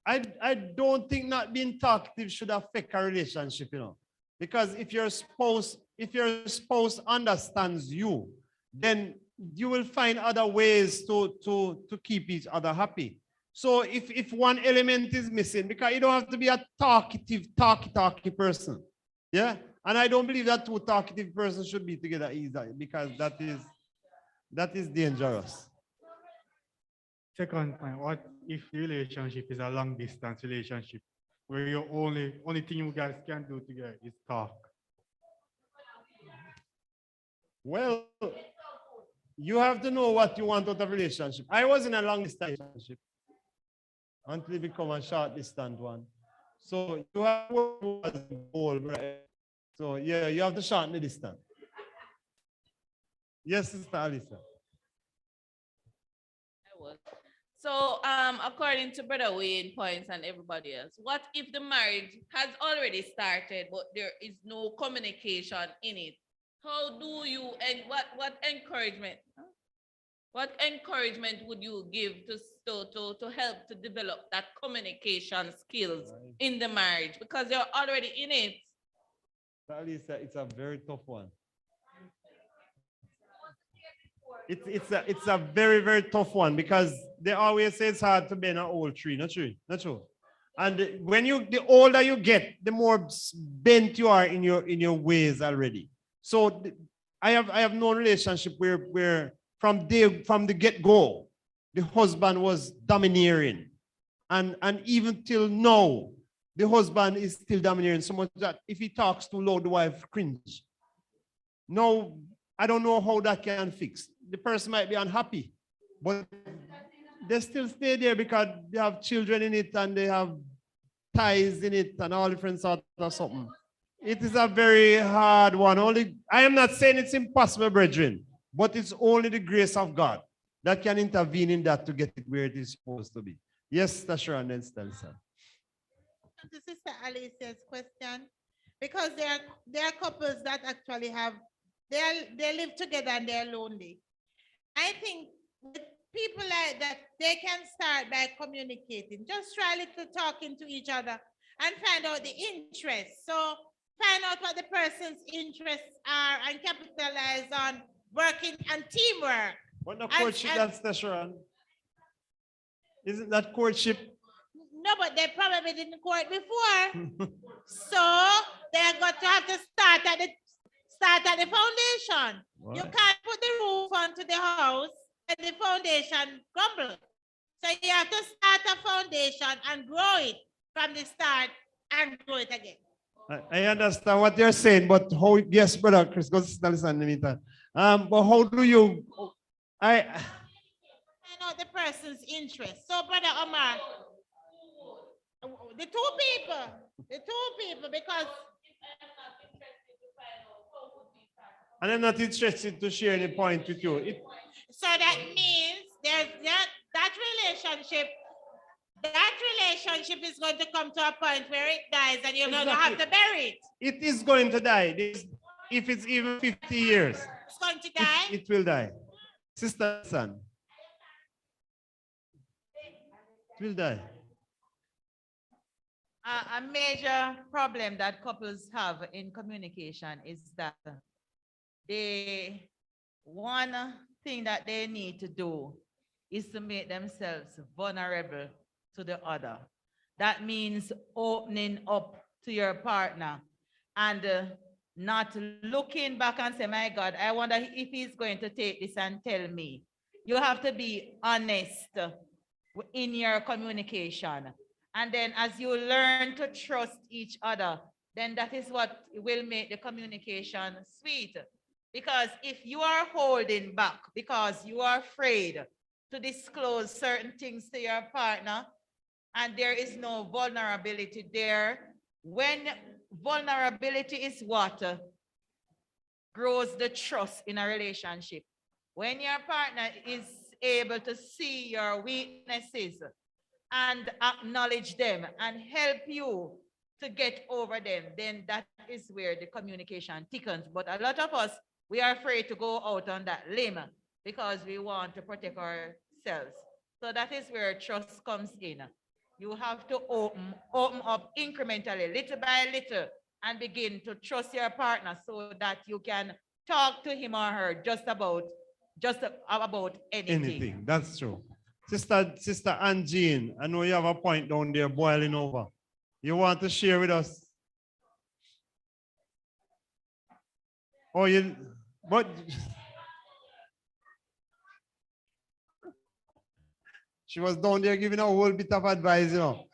I don't think not being talkative should affect a relationship, you know. Because if your spouse understands you, then you will find other ways to keep each other happy. So if one element is missing, because you don't have to be a talkative, talky person. Yeah. And I don't believe that two talkative persons should be together either, because that is dangerous. second point, what if the relationship is a long distance relationship where your only thing you guys can do together is talk? Well, you have to know what you want out of a relationship. I was in a long distance relationship until it become a short distance one. So you have to work towards the goal, right? So yeah, you have to shorten the distance. Yes, Sister Alisa. So, according to Brother Wayne points and everybody else, what if the marriage has already started, but there is no communication in it? How do you, and what encouragement? What encouragement would you give to help to develop that communication skills in the marriage? Because you're already in it. Alisa, it's a very tough one. It's a very, very tough one, because they always say it's hard to bend an old tree. Not true. Not true. And the older you get, the more bent you are in your ways already. So I have known relationship where from the get-go, the husband was domineering. And even till now, the husband is still domineering so much that if he talks too loud, the wife cringe. No, I don't know how that can fix. The person might be unhappy, but they still stay there because they have children in it and they have ties in it and all different sorts of something. It is a very hard one. I am not saying it's impossible, brethren, but it's only the grace of God that can intervene in that to get it where it is supposed to be. Yes, Tasha, and then Stelson. To Sister Alicia's question, because there are couples that actually they live together and they're lonely. I think with people like that, they can start by communicating. Just try a little talking to each other and find out the interests. So find out what the person's interests are and capitalize on working and teamwork. What the courtship that's Tasha? Isn't that courtship? No, but they probably didn't court before. So they're going to have to start at the foundation. What? You can't put the roof onto the house and the foundation crumble. So you have to start a foundation and grow it from the start and grow it again. I understand what you're saying, but how? Yes, Brother Chris, go to listen in the meantime. But how do you? I know the person's interest. So, Brother Omar, the two people, because. And I'm not interested to share any point with you. So that means there's that relationship is going to come to a point where it dies and you're going to have to bury it. It is going to die. If it's even 50 years. It's going to die? It will die. Sister, son. It will die. A major problem that couples have in communication is that one thing that they need to do is to make themselves vulnerable to the other. That means opening up to your partner and not looking back and say, my God, I wonder if he's going to take this and tell me. You have to be honest in your communication. And then as you learn to trust each other, then that is what will make the communication sweet. Because if you are holding back because you are afraid to disclose certain things to your partner, and there is no vulnerability there, when vulnerability is what grows the trust in a relationship. When your partner is able to see your weaknesses and acknowledge them and help you to get over them, then that is where the communication thickens. But a lot of us, we are afraid to go out on that limb because we want to protect ourselves. So that is where trust comes in. You have to open up incrementally, little by little, and begin to trust your partner so that you can talk to him or her just about anything. Anything, that's true. Sister Anjean, I know you have a point down there boiling over. You want to share with us? Oh, but she was down there giving a whole bit of advice, you know.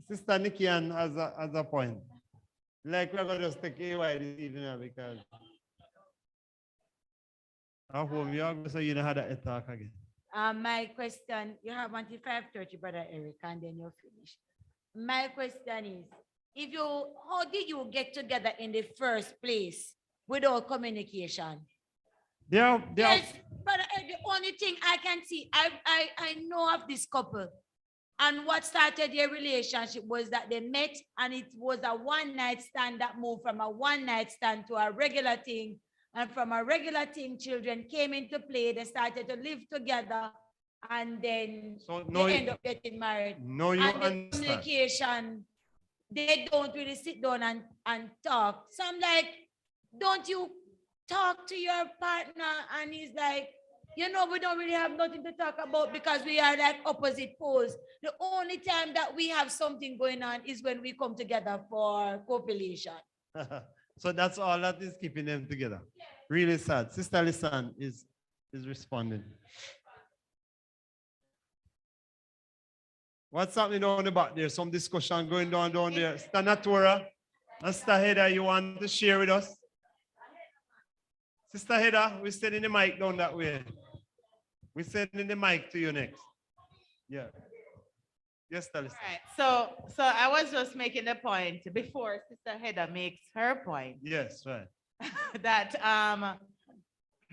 Sister Nikki has a point. Like we're going to just take a while this evening because at home you are going to say you know how to talk again. My question, you have until 5:30, Brother Eric, and then you're finished. My question is, how did you get together in the first place without communication? Yes, but the only thing I can see, I know of this couple, and what started their relationship was that they met, and it was a one-night stand that moved from a one-night stand to a regular thing, and from a regular thing, children came into play. They started to live together, and then they end up getting married. No, you and the understand. communication, they don't really sit down and talk. So I'm like, don't you talk to your partner? And he's like, we don't really have nothing to talk about because we are like opposite poles. The only time that we have something going on is when we come together for copulation. So that's all that is keeping them together. Really sad. Sister Lisan is responding. What's happening down the back there? Some discussion going down there. Sister Natura and Sister Heather, you want to share with us? Sister Heather, we're sending the mic down that way. We're sending the mic to you next. Yeah. Yes, Talisa. Right. So I was just making the point before Sister Heather makes her point. Yes, right. That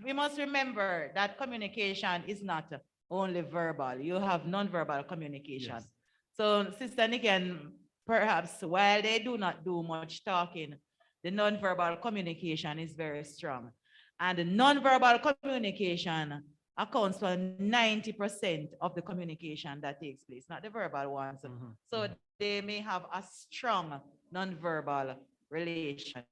we must remember that communication is not only verbal. You have nonverbal communication. Yes. So Sister Nikki, and perhaps while they do not do much talking, the nonverbal communication is very strong. And the nonverbal communication accounts for 90% of the communication that takes place, not the verbal ones. Mm-hmm. So they may have a strong nonverbal relationship.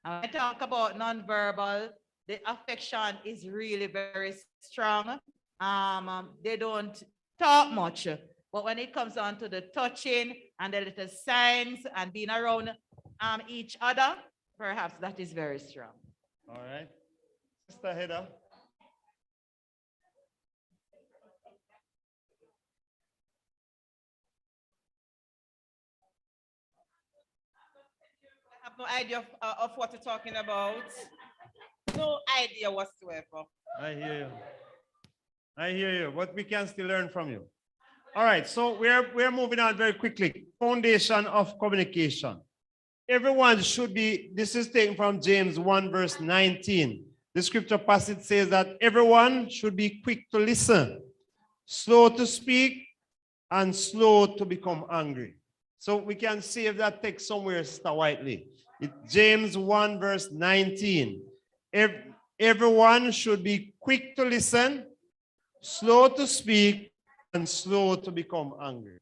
And when I talk about nonverbal, the affection is really very strong. They don't talk much, but when it comes on to the touching and the little signs and being around each other, perhaps that is very strong. All right. Sister Heather. I have no idea of what you're talking about. No idea whatsoever. I hear you. I hear you, but we can still learn from you. All right, so we're moving on very quickly. Foundation of communication. Everyone should be, this is taken from James 1 verse 19. The scripture passage says that everyone should be quick to listen, slow to speak, and slow to become angry. So we can save that text somewhere, Sister Whiteley. It's James 1 verse 19. Everyone should be quick to listen, slow to speak, and slow to become angry.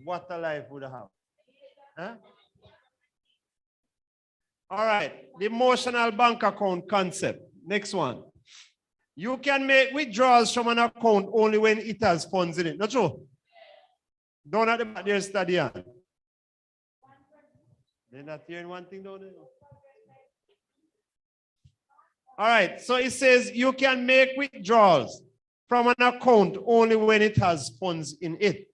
What a life would I have. Huh? All right, the emotional bank account concept. Next one. You can make withdrawals from an account only when it has funds in it. Not true? Don't at the back there study on. They're not hearing one thing down there. All right, so it says you can make withdrawals from an account only when it has funds in it.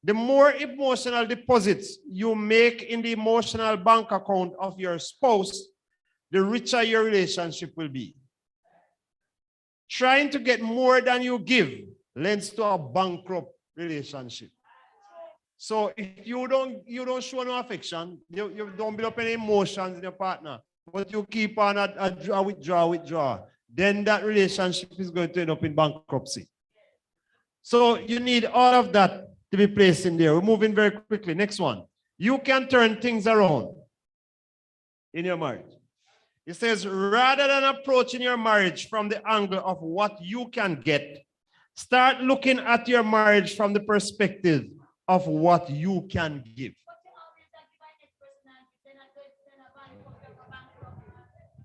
The more emotional deposits you make in the emotional bank account of your spouse, the richer your relationship will be. Trying to get more than you give leads to a bankrupt relationship. So if you don't show no affection, you don't build up any emotions in your partner, but you keep on a withdraw, then that relationship is going to end up in bankruptcy. So you need all of that to be placed in there. We're moving very quickly. Next one. You can turn things around in your marriage. It says, rather than approaching your marriage from the angle of what you can get, start looking at your marriage from the perspective of what you can give.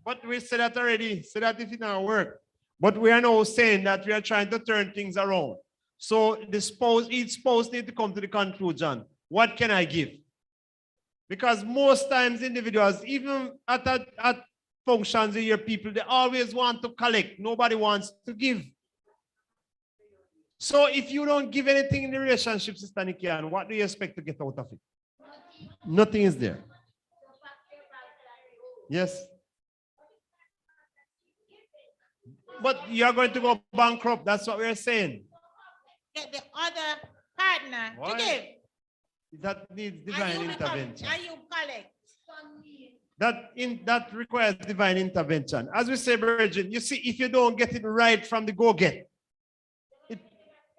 But we said that already, said that if it not work. But we are now saying that we are trying to turn things around. So each spouse needs to come to the conclusion, what can I give? Because most times individuals, even at functions in your people, they always want to collect. Nobody wants to give. So if you don't give anything in the relationship, Sister Nikian, what do you expect to get out of it? Nothing is there. Yes. But you're going to go bankrupt. That's what we're saying. Get the other partner Why? to give. That needs divine intervention. And you collect. That requires divine intervention. As we say, Bridget, you see, if you don't get it right from the go-get,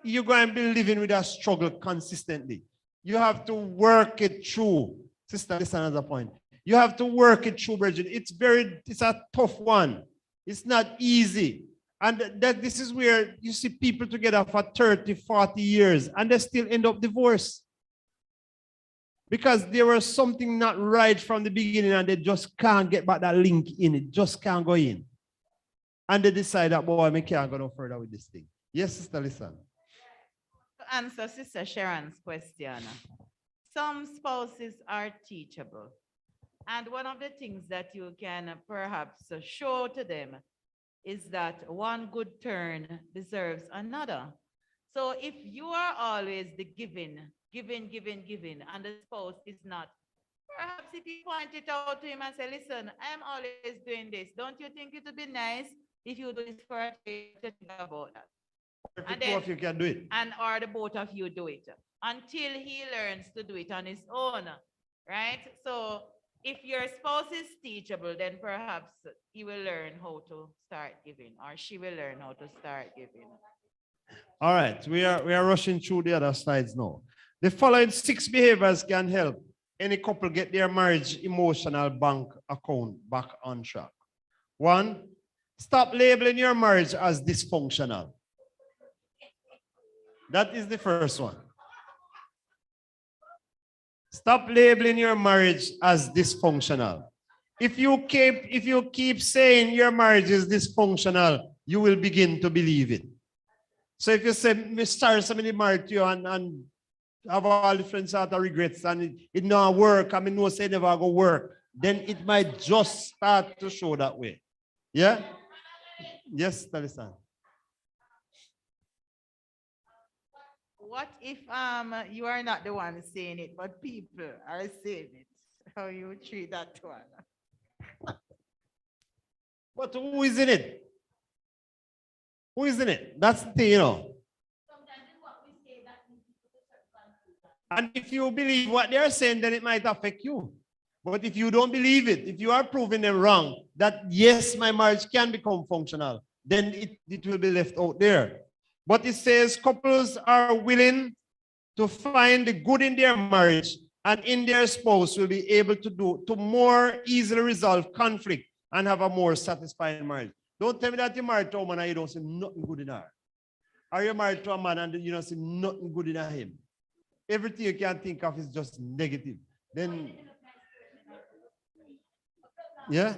you're going to be living with a struggle consistently. You have to work it through. Sister, this is another point. You have to work it through, Bridget. It's a tough one. It's not easy. And this is where you see people together for 30, 40 years, and they still end up divorced. Because there was something not right from the beginning, and they just can't get back that link in. It just can't go in. And they decide that, boy, I can't go no further with this thing. Yes, Sister, listen. To answer Sister Sharon's question, some spouses are teachable. And one of the things that you can perhaps show to them is that one good turn deserves another. So if you are always the giving, and the spouse is not, perhaps if you point it out to him and say, listen, I'm always doing this. Don't you think it would be nice if you do this for a day to think about that? And then, if you can do it. Or the both of you do it until he learns to do it on his own, right? So if your spouse is teachable, then perhaps he will learn how to start giving, or she will learn how to start giving. All right, we are rushing through the other slides now. The following 6 behaviors can help any couple get their marriage emotional bank account back on track. 1, stop labeling your marriage as dysfunctional. That is the first one. Stop labeling your marriage as dysfunctional. If you keep saying your marriage is dysfunctional, you will begin to believe it. So if you say, Mr. somebody married to you and have all different sort of regrets and it not work, I mean, no say never go work, then it might just start to show that way. Yeah? Yes, Talisan. What if you are not the one saying it, but people are saying it? How you treat that one? But who is in it? Who is in it? That's the thing, you know. And if you believe what they're saying, then it might affect you. But if you don't believe it, if you are proving them wrong, that yes, my marriage can become functional, then it will be left out there. But it says couples are willing to find the good in their marriage and in their spouse will be able to more easily resolve conflict and have a more satisfying marriage. Don't tell me that you're married to a woman and you don't see nothing good in her. Or you're married to a man and you don't see nothing good in him. Everything you can think of is just negative. Then, yeah.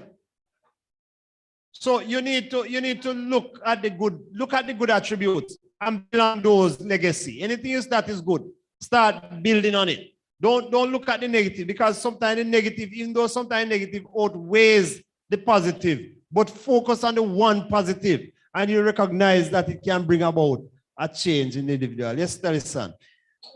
So you need to look at the good attributes and build on those legacy. Anything else that is good, start building on it. Don't look at the negative, because sometimes the negative, even though sometimes negative outweighs the positive, but focus on the one positive, and you recognize that it can bring about a change in the individual. Yes, tell his son.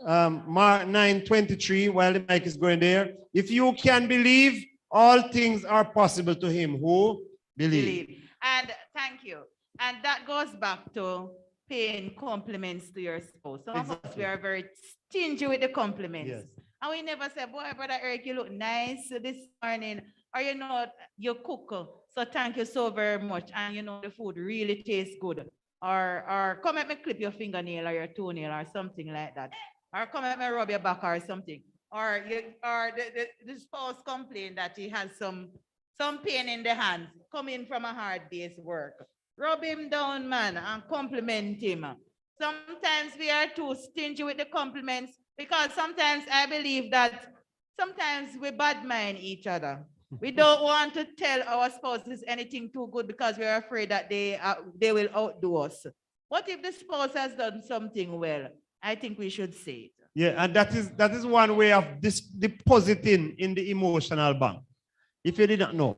Mark 9:23, while the mic is going there. If you can believe, all things are possible to him who believes. And thank you. And that goes back to paying compliments to your spouse. Some of us, we are very stingy with the compliments. Yes. And we never say, boy, brother Eric, you look nice this morning. Or you know, you cook. So thank you so very much. And you know, the food really tastes good. Or come at me clip your fingernail or your toenail or something like that. Or come at me rub your back or something. Or the spouse complain that he has some pain in the hands coming from a hard day's work. Rub him down, man, and compliment him. Sometimes we are too stingy with the compliments, because sometimes I believe that sometimes we bad mind each other. We don't want to tell our spouses anything too good because we're afraid that they will outdo us. What if the spouse has done something well? I think we should say it. Yeah, and that is one way of depositing in the emotional bank. If you did not know,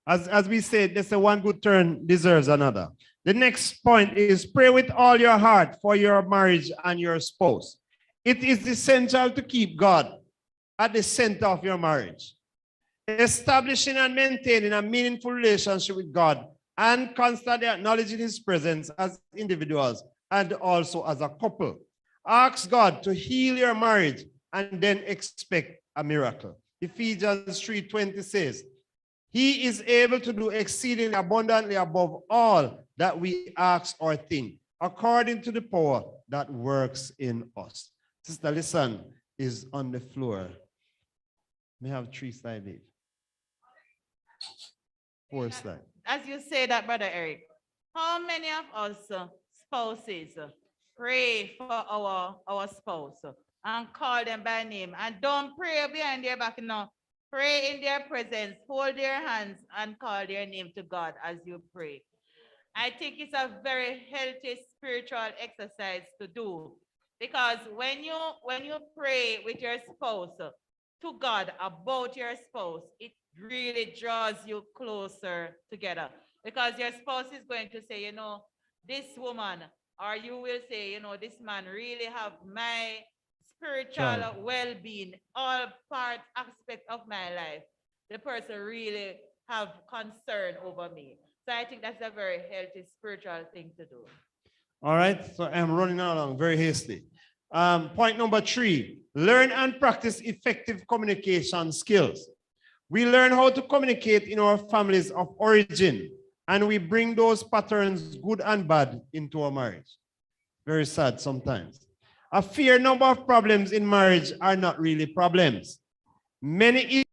as we said, there's a one good turn deserves another. The next point is pray with all your heart for your marriage and your spouse. It is essential to keep God at the center of your marriage. Establishing and maintaining a meaningful relationship with God and constantly acknowledging his presence as individuals and also as a couple. Ask God to heal your marriage and then expect a miracle. Ephesians 3:20 says, he is able to do exceedingly abundantly above all that we ask or think, according to the power that works in us. Sister Listen is on the floor. May have 3 slides, leave. 4 slides. As you say that, Brother Eric, how many of us spouses pray for our spouse and call them by name, and don't pray behind their back? No, pray in their presence, hold their hands and call their name to God as you pray. I think it's a very healthy spiritual exercise to do, because when you pray with your spouse to God about your spouse, it really draws you closer together, because your spouse is going to say, you know, this woman, or you will say, you know, this man really have my spiritual well-being, all part aspect of my life. The person really have concern over me. So I think that's a very healthy spiritual thing to do. All right, so I'm running along very hastily. Point number 3, learn and practice effective communication skills. We learn how to communicate in our families of origin, and we bring those patterns, good and bad, into our marriage. Very sad sometimes. A fair number of problems in marriage are not really problems. Many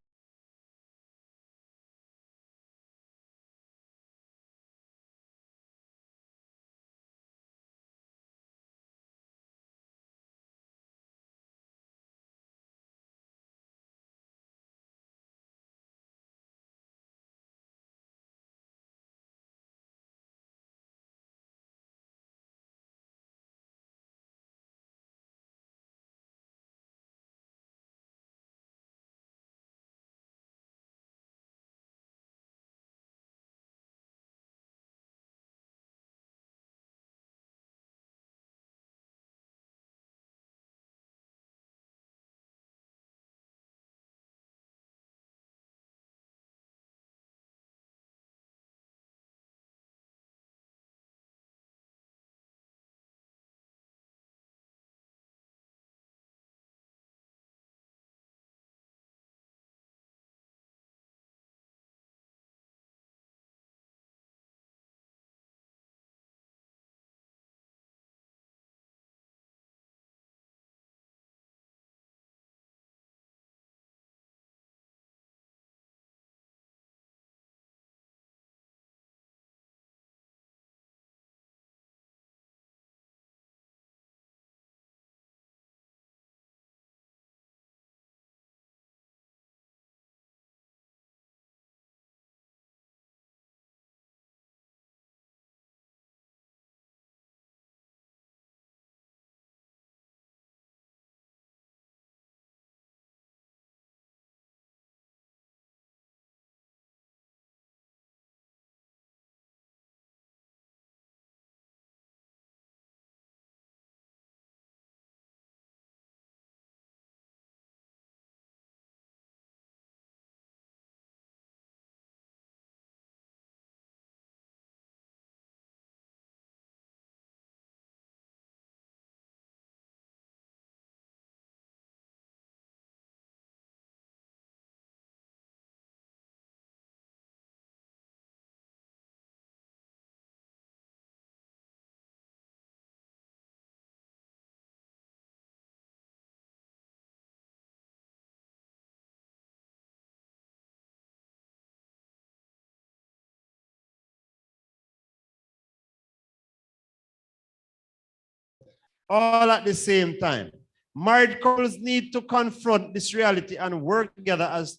all at the same time. Married couples need to confront this reality and work together as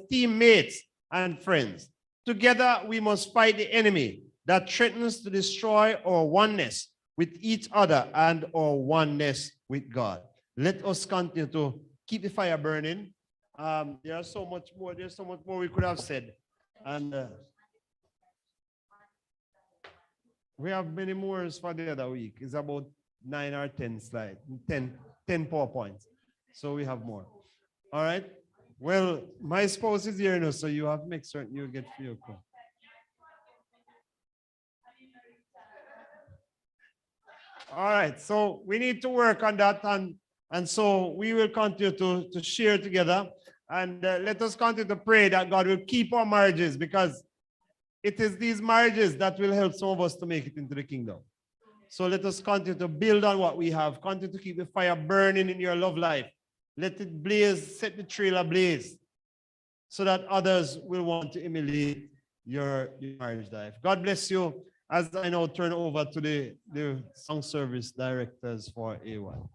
teammates and friends. Together, we must fight the enemy that threatens to destroy our oneness with each other and our oneness with God. Let us continue to keep the fire burning. There's so much more we could have said. And we have many more for the other week. It's about 9 or 10 slides, 10 PowerPoints. So we have more. All right. Well, my spouse is here now, so you have to make certain you get free call. All right. So we need to work on that, and so we will continue to share together, and let us continue to pray that God will keep our marriages, because it is these marriages that will help some of us to make it into the kingdom. So let us continue to build on what we have. Continue to keep the fire burning in your love life. Let it blaze, set the trail ablaze, so that others will want to emulate your marriage life. God bless you, as I now turn over to the song service directors for A1.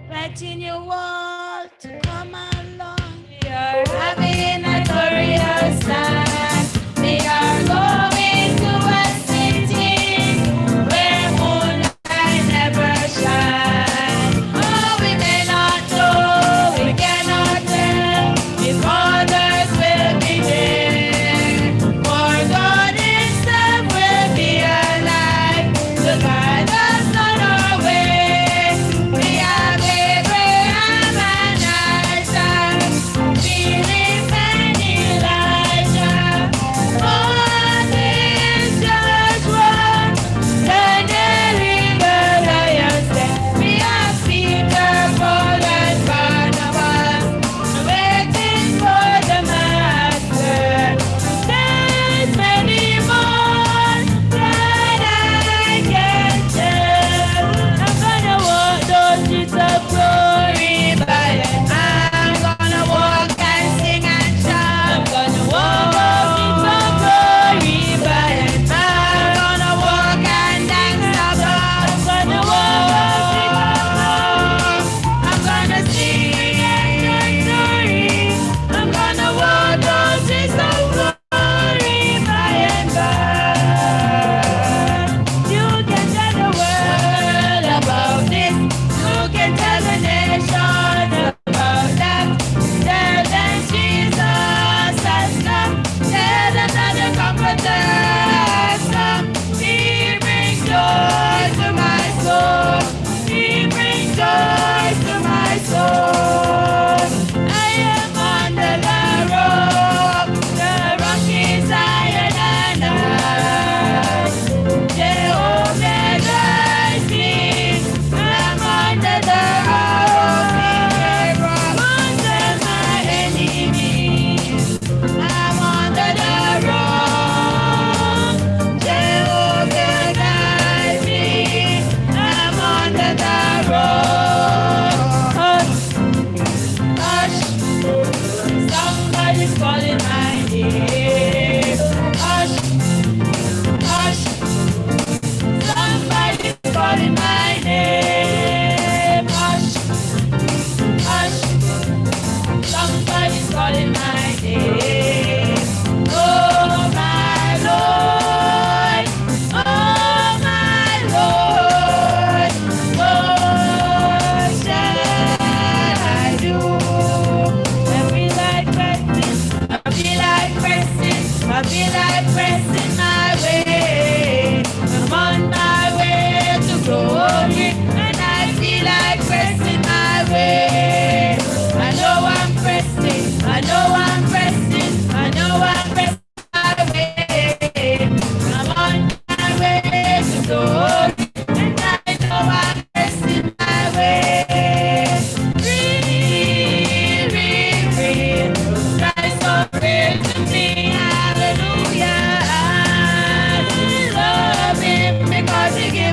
Writing your wall to come along. We are having a glorious time. We are going to a city where moonlight never shines. Oh, we may not know, we cannot tell if others will be there. For God Himself will be alive to guide us on our way. We have Abraham and Isaac.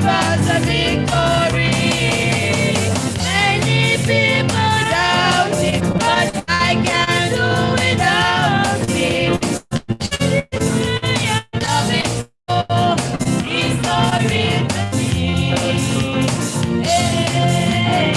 us a victory. Many people doubt it, but I can do without it. Love it, oh, He's sorry to me. Amen.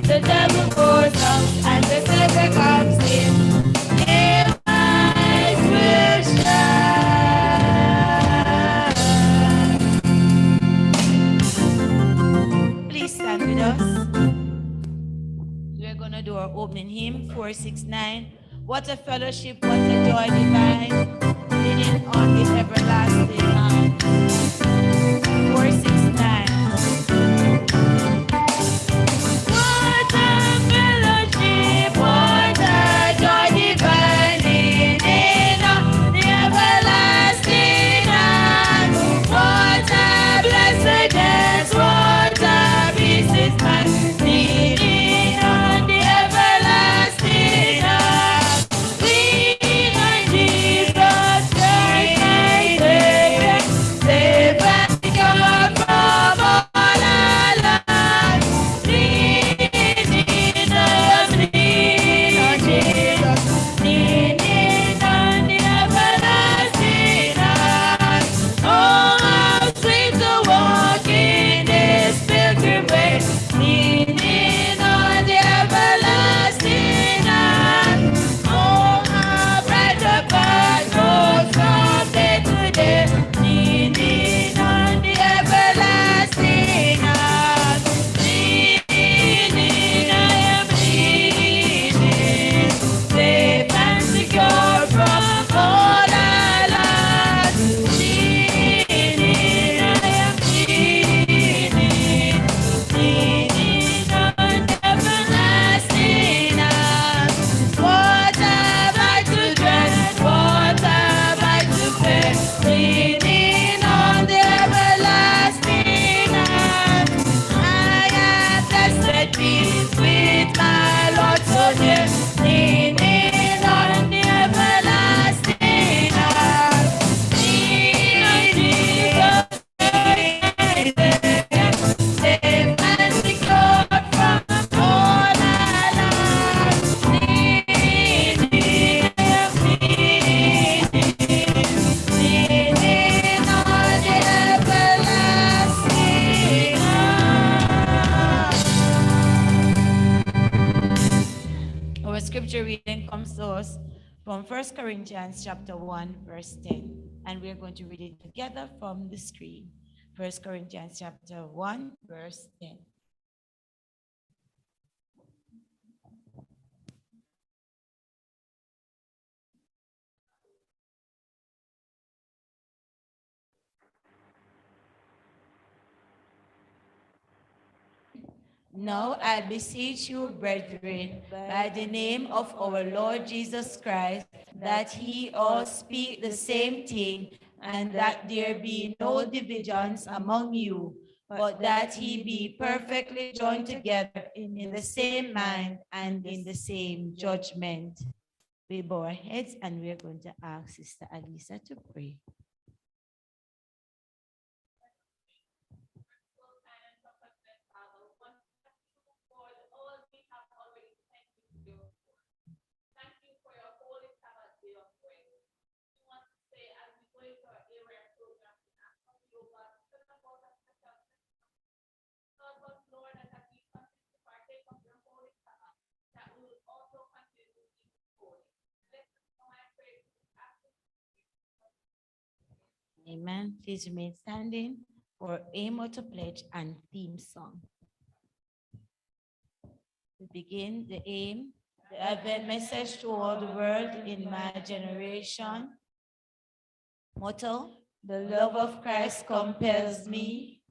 The devil goes out and the Savior comes in. It will shine. Please stand with us. We're going to do our opening hymn, 469. What a fellowship, what a joy divine, leaning on the everlasting arm. 469. What a fellowship, what a joy divine, leaning on the everlasting arm. What a blessedness, what a peace is mine, leaning on the everlasting arm. Lean on Jesus Christ, my Savior, save and secure from all alarm. Leaning on Jesus, leaning on the everlasting arm. Oh, how sweet to walk in this pilgrim way, leaning on the everlasting arm. Oh, how bright the path goes from day to day, leaning on the everlasting arm. Leaning, I am leaning, safe and secure from all alarms. Leaning, I am leaning, leaning on the everlasting arm. What have I to dread? What have I to fear? Leaning on the everlasting arm. I have blessed peace with my Lord so near, leaning on the everlasting arm. Lean on Jesus, safe and secure from all alarms. Leaning on the everlasting arm. Our scripture reading comes to us from 1 Corinthians chapter 1, verse 10. And we're going to read it together from the screen. 1 Corinthians chapter 1, verse 10. Now I beseech you, brethren, by the name of our Lord Jesus Christ, that ye all speak the same thing, and that there be no divisions among you, but that ye be perfectly joined together in the same mind and in the same judgment. We bow our heads and we are going to ask Sister Alisa to pray. Amen. Please remain standing for aim or to pledge and theme song. To begin the aim, the Advent message to all the world in my generation. Motto, the love of Christ compels me.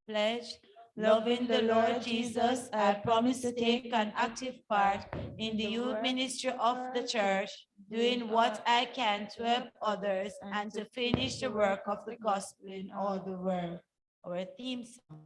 Pledge, loving the Lord Jesus, I promise to take an active part in the youth ministry of the church, doing what I can to help others and to finish the work of the gospel in all the world. Our theme song.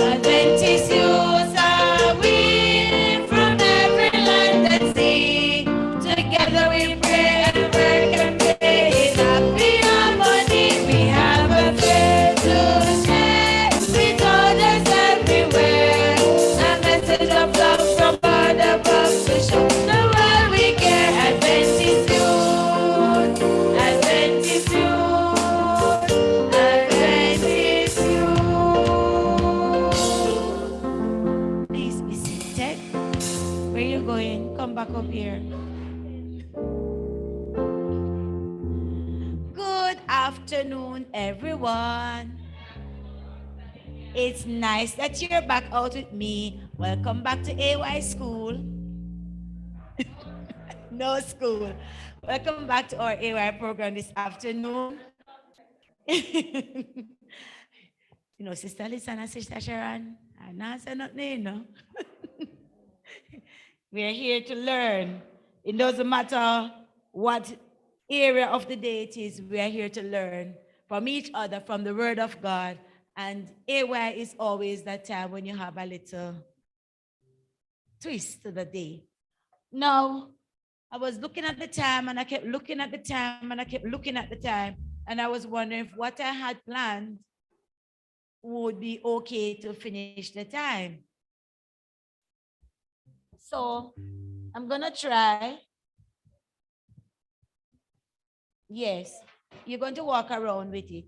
Adventist youths are we from every land and sea. Together we pray and work and play in happy harmony. We have a faith to share with others everywhere. A message of love from God above to show the world we care. Adventist youth, Adventist youth, Adventist youth. Please be seated. Where you going? Come back up here. Good afternoon, everyone. It's nice that you're back out with me. Welcome back to AY School. No school. Welcome back to our AY program this afternoon. You know, Sister Lisa and Sister Sharon, I'm not saying nothing, you know. We are here to learn. It doesn't matter what area of the day it is, we are here to learn from each other, from the Word of God. And AY is always that time when you have a little twist to the day. Now, I was looking at the time and I kept looking at the time and I kept looking at the time. And I was wondering if what I had planned would be okay to finish the time. So I'm gonna try. Yes, you're going to walk around with it.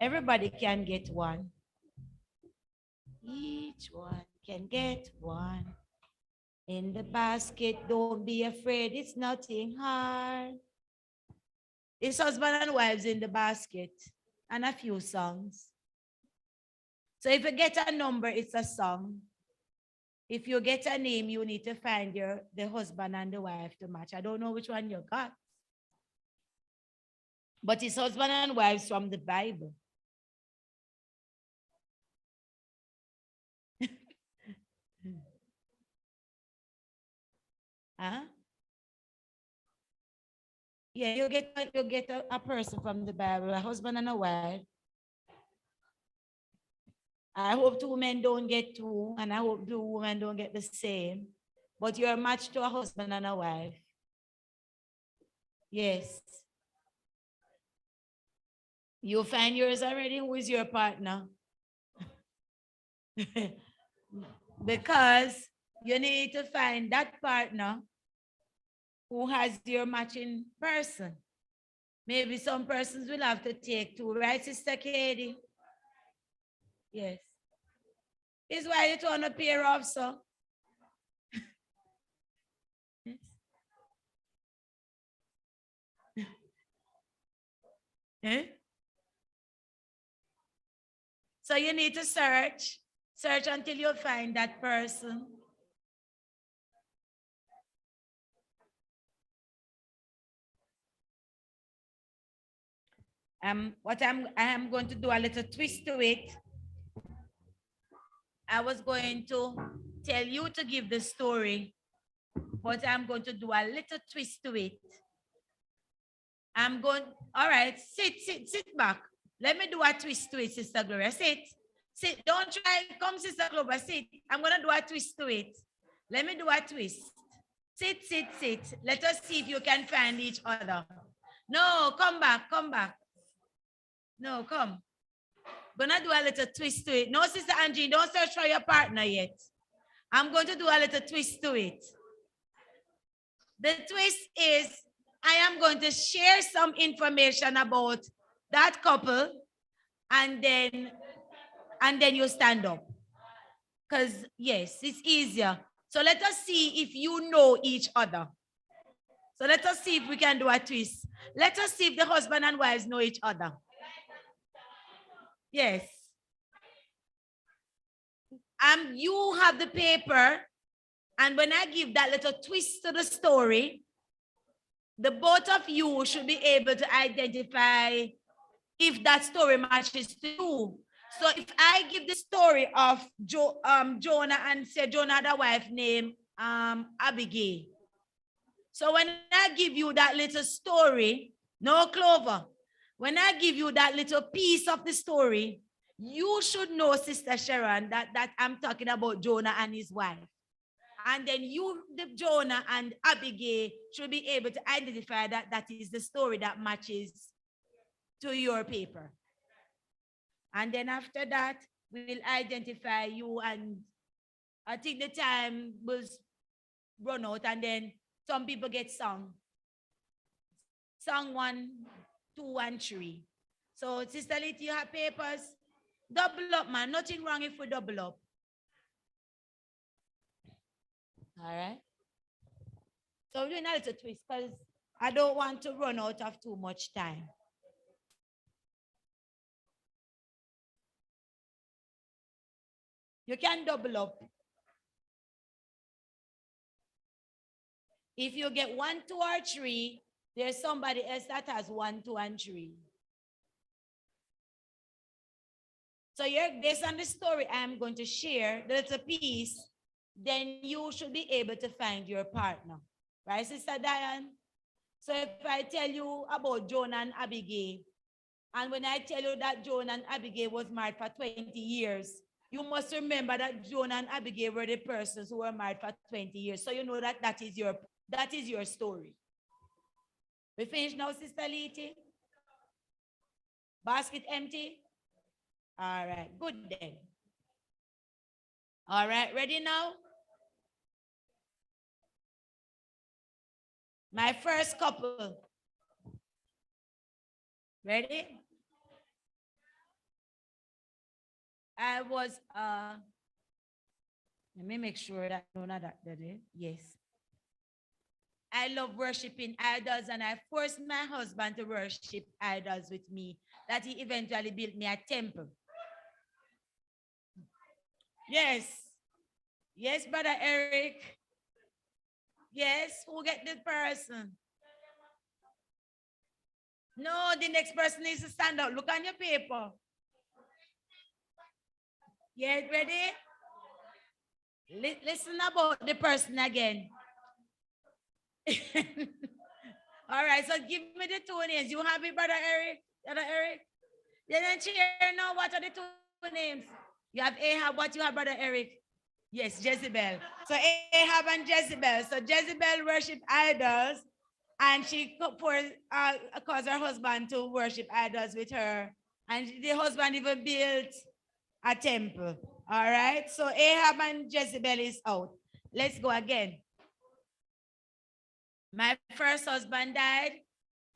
Everybody can get one. Each one can get one. In the basket, don't be afraid, it's nothing hard. It's husband and wives in the basket and a few songs. So if you get a number, it's a song. If you get a name, you need to find the husband and the wife to match. I don't know which one you got. But it's husband and wives from the Bible. Huh? Yeah, you get a person from the Bible, a husband and a wife. I hope two men don't get two, and I hope two women don't get the same. But you're matched to a husband and a wife. Yes. You find yours already. Who is your partner? Because you need to find that partner who has your matching person. Maybe some persons will have to take two, right, Sister Katie? Yes. Is why you want to pair off, so. Yes. Eh? So you need to search until you find that person. I am going to do a little twist to it. I was going to tell you to give the story, but I'm going to do a little twist to it. All right, sit back. Let me do a twist to it, Sister Gloria. Sit, don't try, come, Sister Gloria, sit. I'm gonna do a twist to it. Let me do a twist. Sit. Let us see if you can find each other. No, come back. No, come. Gonna do a little twist to it. No, Sister Angie, don't search for your partner yet. I'm going to do a little twist to it. The twist is I am going to share some information about that couple, and then you stand up. Because yes, it's easier. So let us see if you know each other. So let us see if we can do a twist. Let us see if the husband and wives know each other. Yes. You have the paper, and when I give that little twist to the story, the both of you should be able to identify if that story matches to you. So if I give the story of Jonah, and say Jonah had a wife named Abigail. So when I give you that little story, no Clover, when I give you that little piece of the story, you should know, Sister Sharon, that I'm talking about Jonah and his wife. And then you, the Jonah and Abigail, should be able to identify that that is the story that matches to your paper. And then after that, we'll identify you, and I think the time was run out, and then some people get song 1, 2, and 3. So Sister Litty, you have papers? Double up, man. Nothing wrong if we double up. All right. So we're doing a little twist because I don't want to run out of too much time. You can double up. If you get 1, 2, or 3, there's somebody else that has 1, 2, and 3. So you're based on the story I'm going to share, the little piece, then you should be able to find your partner. Right, Sister Diane? So if I tell you about Jonah and Abigail, and when I tell you that Jonah and Abigail was married for 20 years, you must remember that Jonah and Abigail were the persons who were married for 20 years. So you know that that is your story. We finished now, Sister Liti? Basket empty? All right, good then. All right, ready now? My first couple. Ready? I was, let me make sure that, no, not that, yes. I love worshiping idols, and I forced my husband to worship idols with me, that he eventually built me a temple. Yes. Yes, Brother Eric. Yes, who get this person? No, the next person needs to stand up. Look on your paper. Yeah, ready? Listen about the person again. All right, so give me the 2 names. You have it, Brother Eric? Brother Eric? You didn't share now. What are the 2 names? You have Ahab. What you have, Brother Eric? Yes, Jezebel. So Ahab and Jezebel. So Jezebel worshiped idols, and she caused her husband to worship idols with her. And the husband even built a temple. All right. So Ahab and Jezebel is out. Let's go again. My first husband died,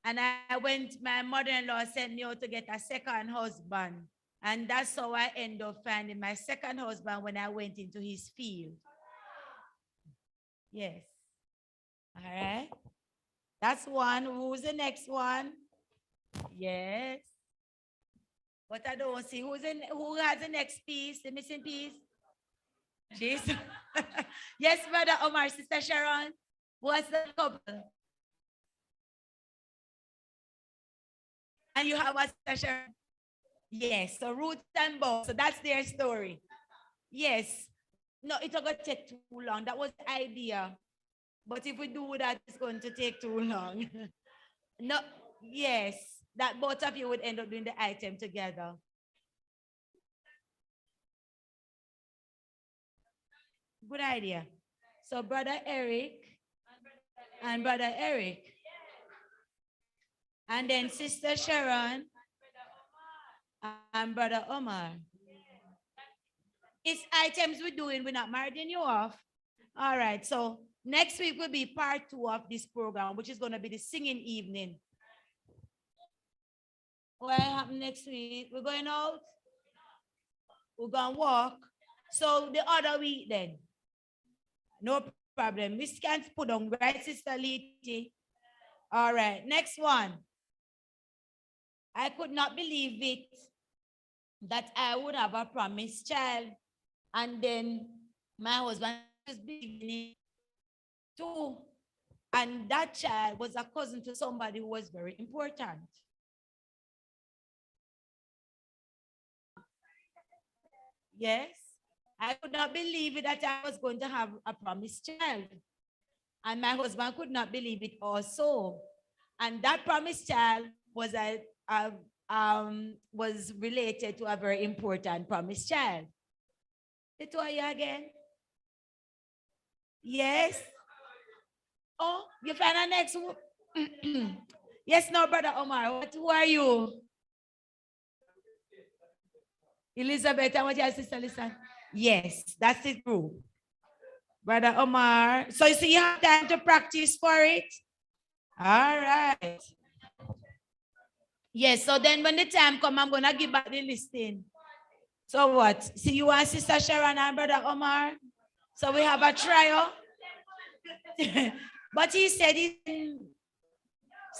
and my mother-in-law sent me out to get a second husband. And that's how I ended up finding my second husband when I went into his field. Yes. All right. That's one. Who's the next one? Yes. But I don't see who has the next piece, the missing piece. Jesus. Yes, Brother Omar, Sister Sharon. What's the couple? And you have a Sister Sharon. Yes, so Ruth and Boaz. So that's their story. Yes. No, it's not going to take too long. That was the idea. But if we do that, it's going to take too long. No, yes, that both of you would end up doing the item together. Good idea. So Brother Eric and Brother Eric. And then Sister Sharon and Brother Omar. It's items we're doing. We're not marrying you off. All right. So next week will be part 2 of this program, which is going to be the singing evening. What happens next week? We're going out. We're going to walk. So the other week then. No problem. We can't put on, right, Sister Liti? All right. Next one. I could not believe it that I would have a promised child. And then my husband was beginning too. And that child was a cousin to somebody who was very important. Yes. I could not believe it that I was going to have a promised child. And my husband could not believe it also. And that promised child was was related to a very important promised child. It was you again? Yes. Oh, you find a next one? Yes, no, Brother Omar. Who are you? Elizabeth, I want your sister listen. Yes, that's it, true. Brother Omar. So you see, you have time to practice for it? All right. Yes, so then when the time comes, I'm going to give back the listing. So what? See, you and Sister Sharon and Brother Omar? So we have a trial. But he said he,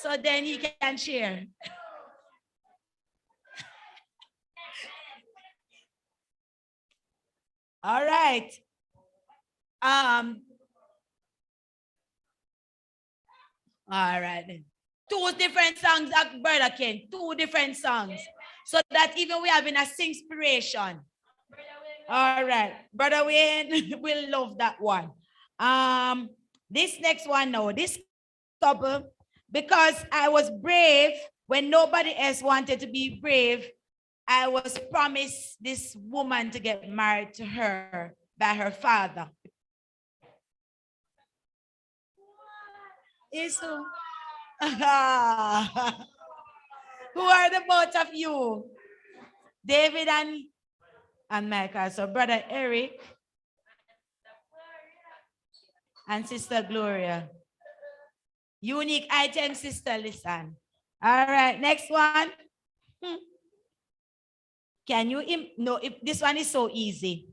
so then he can share. All right. All right. Then. 2 different songs, Brother Ken. 2 different songs. So that even we having a inspiration. All right. Brother Wayne will love that one. This next one now. This couple, because I was brave when nobody else wanted to be brave, I was promised this woman to get married to her by her father. So, who are the both of you? David and Michael. So Brother Eric and Sister Gloria. Unique item, Sister Listen. All right, next one. Can you, no, if this one is so easy.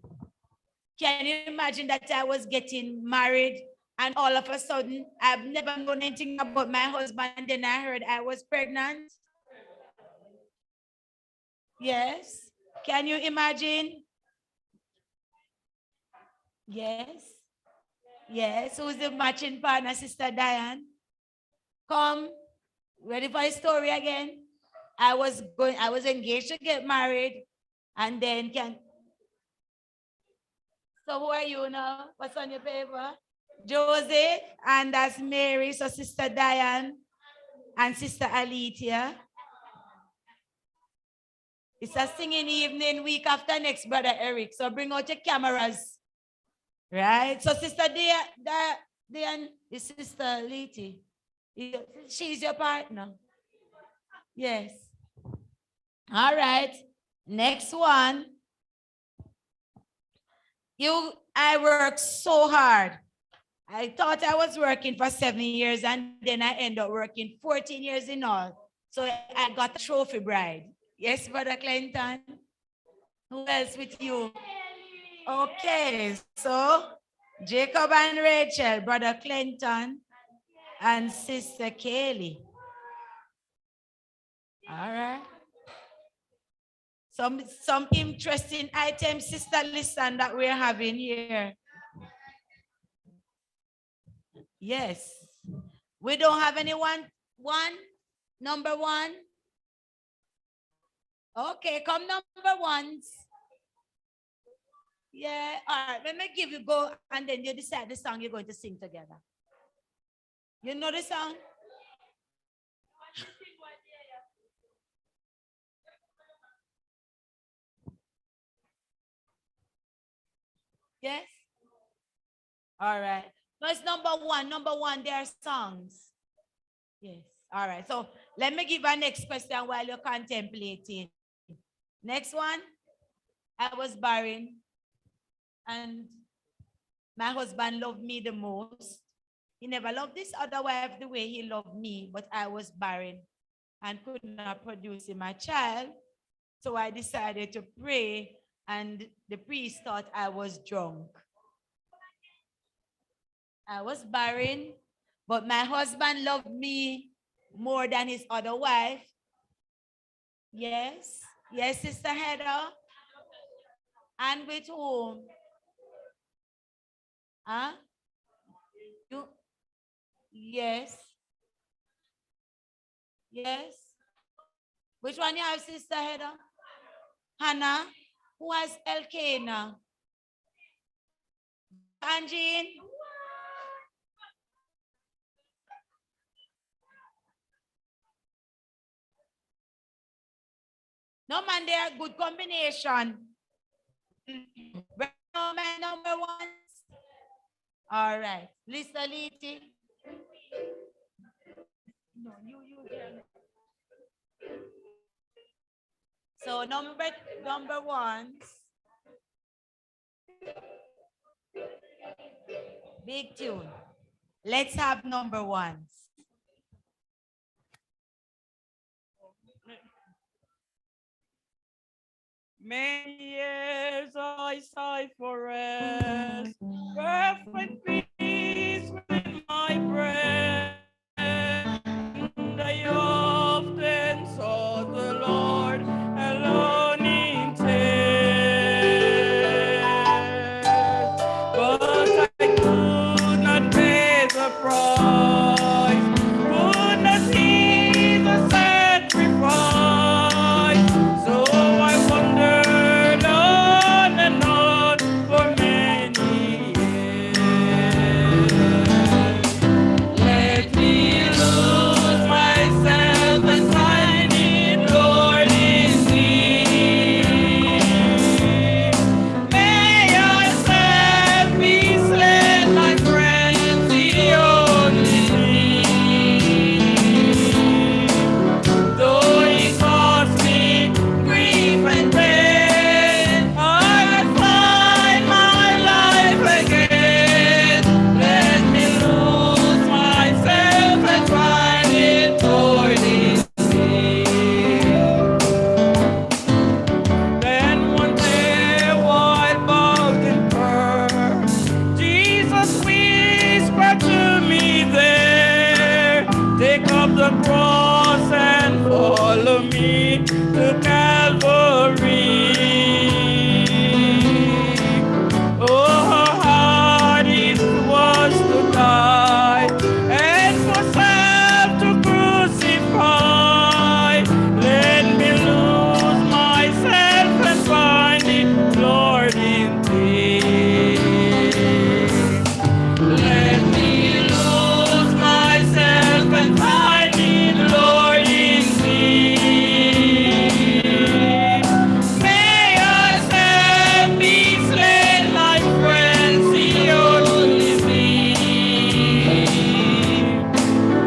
Can you imagine that I was getting married and all of a sudden I've never known anything about my husband and then I heard I was pregnant? Yes. Can you imagine? Yes. Yes. Who's the matching partner, Sister Diane? Come. Ready for the story again? I was engaged to get married and then so who are you now? What's on your paper? Joseph, and that's Mary, so Sister Diane and Sister Alethea. It's a singing evening week after next, Brother Eric. So bring out your cameras. Right? So Sister Diane is Sister Alethea. She's your partner. Yes. All right. Next one. I worked so hard. I thought I was working for 7 years and then I ended up working 14 years in all. So I got a trophy bride. Yes, Brother Clinton? Who else with you? Okay, so Jacob and Rachel, Brother Clinton and Sister Kaylee. All right. Some interesting items, Sister Listen, that we're having here. Yes. We don't have anyone. Number one. Okay, come number ones. Yeah, all right. Let me give you go and then you decide the song you're going to sing together. You know the song? Yes? All right. No, it's number one. Number one, there are songs. Yes. All right. So let me give our next question while you're contemplating. Next one. I was barren and my husband loved me the most. He never loved this other wife the way he loved me, but I was barren and could not produce him a child. So I decided to pray and the priest thought I was drunk. I was barren, but my husband loved me more than his other wife. Yes. Yes, Sister Heather. And with whom? Huh? You? Yes. Yes. Which one you have, Sister Heather? Hannah? Who has Elkanah? Anjine? No man, they are good combination. No man, number ones. All right. Lisa Liti. No, you girl. So number ones. Big tune. Let's have number ones. Many years I sigh for rest, perfect peace with my breath. And I often saw the Lord alone in tears, but I could not pay the price, could not see the sacrifice. So I wandered on and on for many years. Let me lose myself and find it, Lord, in thee. May yourself be slain, my friend, the only thing. Though it cost me grief and pain, I will find my life again. Let me lose myself and find it, Lord, in thee. Then one day, while bowed in prayer, Jesus whispered to me there, take up the cross and follow me to Calvary. Oh, how hard it was to die and for self to crucify. Let me lose myself and find it, Lord, in thee. Let me lose myself and find it, Lord, in thee. May yourself be slain, my friends, the only thing.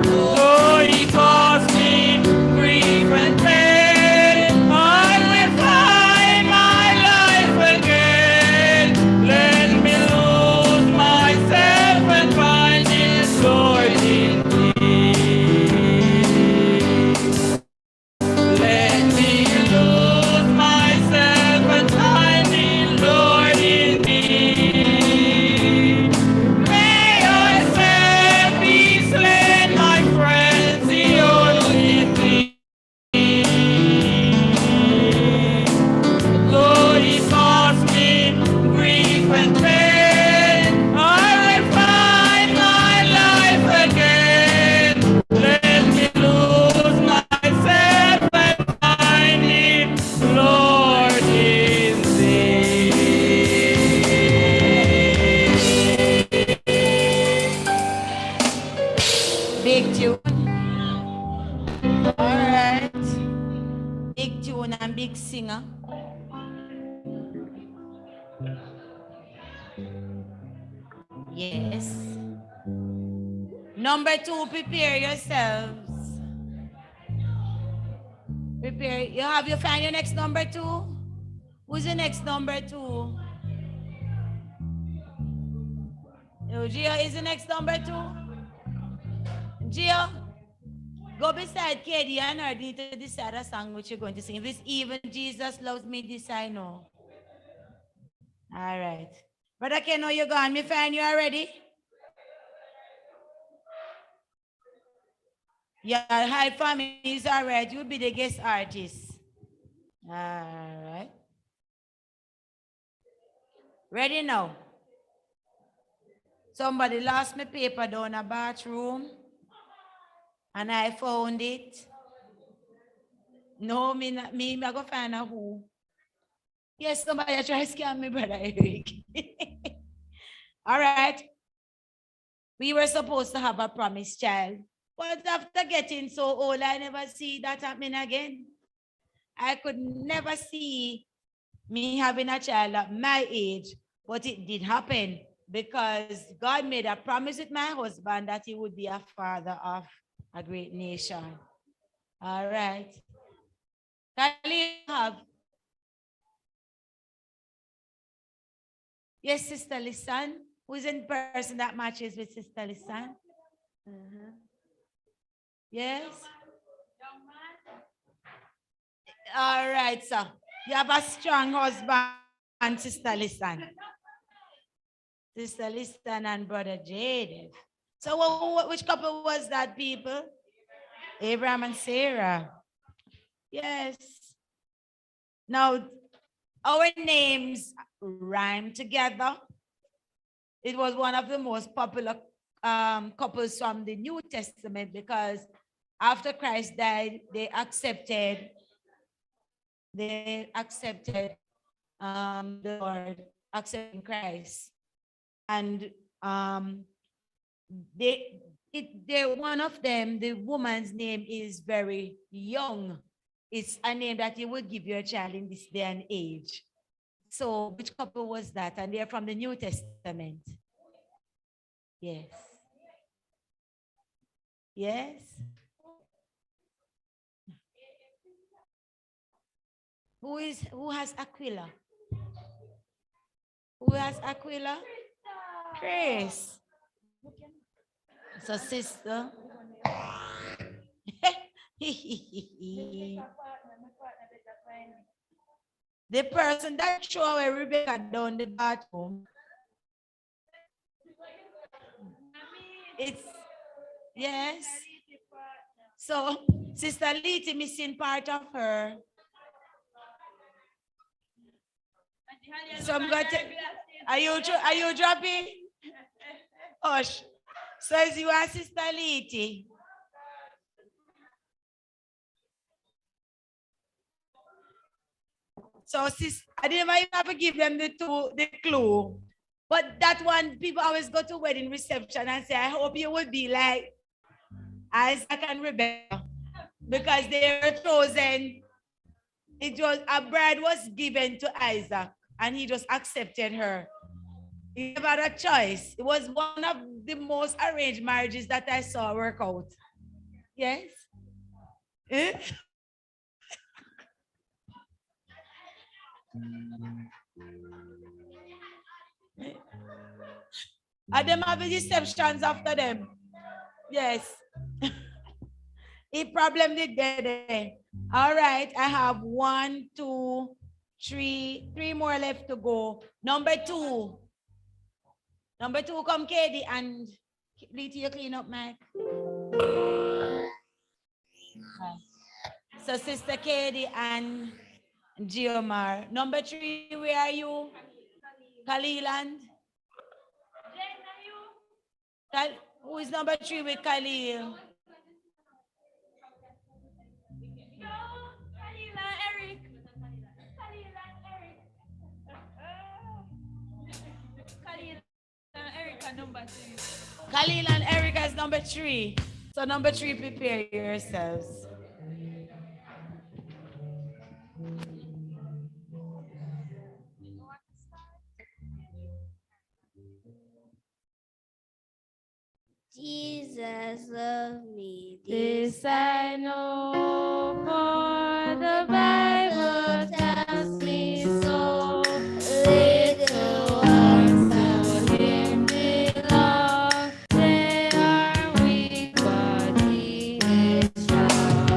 Though it cost me grief and pain, I will find my life again. Let me lose myself and find it, Lord, in thee. Let me lose myself and find it, Lord, in thee. May yourself be slain, my friends, the only thing. Though it cost me grief and pain, I will find my life again. Let me lose myself and find it, Lord, in thee. Big tune. All right. Big tune and big singer. Yes. Number two, prepare yourselves. Prepare. You find your next number two? Who's the next number two? Oh, Gio is the next number two? Gio, go beside Katie and her to decide a song which you're going to sing. If it's even Jesus loves me, this I know. All right. Brother Keno, you're gone. Me find you already? Yeah, hi family is all right. You'll be the guest artist. All right. Ready now? Somebody lost my paper down a bathroom and I found it. No, me go find out who. Yes, somebody try to scam me, brother Eric. All right. We were supposed to have a promised child. But after getting so old, I never see that happening again. I could never see me having a child at my age, but it did happen because God made a promise with my husband that he would be a father of a great nation. All right. Can you have? Yes, Sister Lisan. Who is in person that matches with Sister Lisan? Yes. All right, sir. You have a strong husband, Sister Lisan. Sister Lisan and Brother Jade. So which couple was that, people? Abraham and Sarah. Yes. Now, our names rhyme together. It was one of the most popular couples from the New Testament because after Christ died, they accepted the Lord, accepting Christ. And one of them, the woman's name is very young. It's a name that you would give your child in this day and age. So which couple was that? And they're from the New Testament. Yes. Yes. Who has Aquila? Who has Aquila? Chris. So sister. The person that showed away Rebecca down the bathroom. It's yes. So Sister Liti missing part of her. So I'm going to. Are you dropping? Hush. So is you are Sister Liti? So sis, I didn't even have to give them the clue. But that one, people always go to wedding reception and say, I hope you would be like Isaac and Rebecca. Because they were chosen. A bride was given to Isaac and he just accepted her. He never had a choice. It was one of the most arranged marriages that I saw work out. Yes? Eh? And them have deceptions after them. Yes. A problem did there. All right, I have 1, 2, 3, 3 more left to go. Number 2. Number 2, come Katie and Liti, you clean up, Mike. So Sister Katie and Geomar. Number 3, where are you? Kaliland. Who is number 3 with Khalil? Khalil and Erica is number 3. So number 3, prepare yourselves. Jesus loved me, this I know, for the Bible tells me so. Little ones to him belong, they are weak, but he is strong.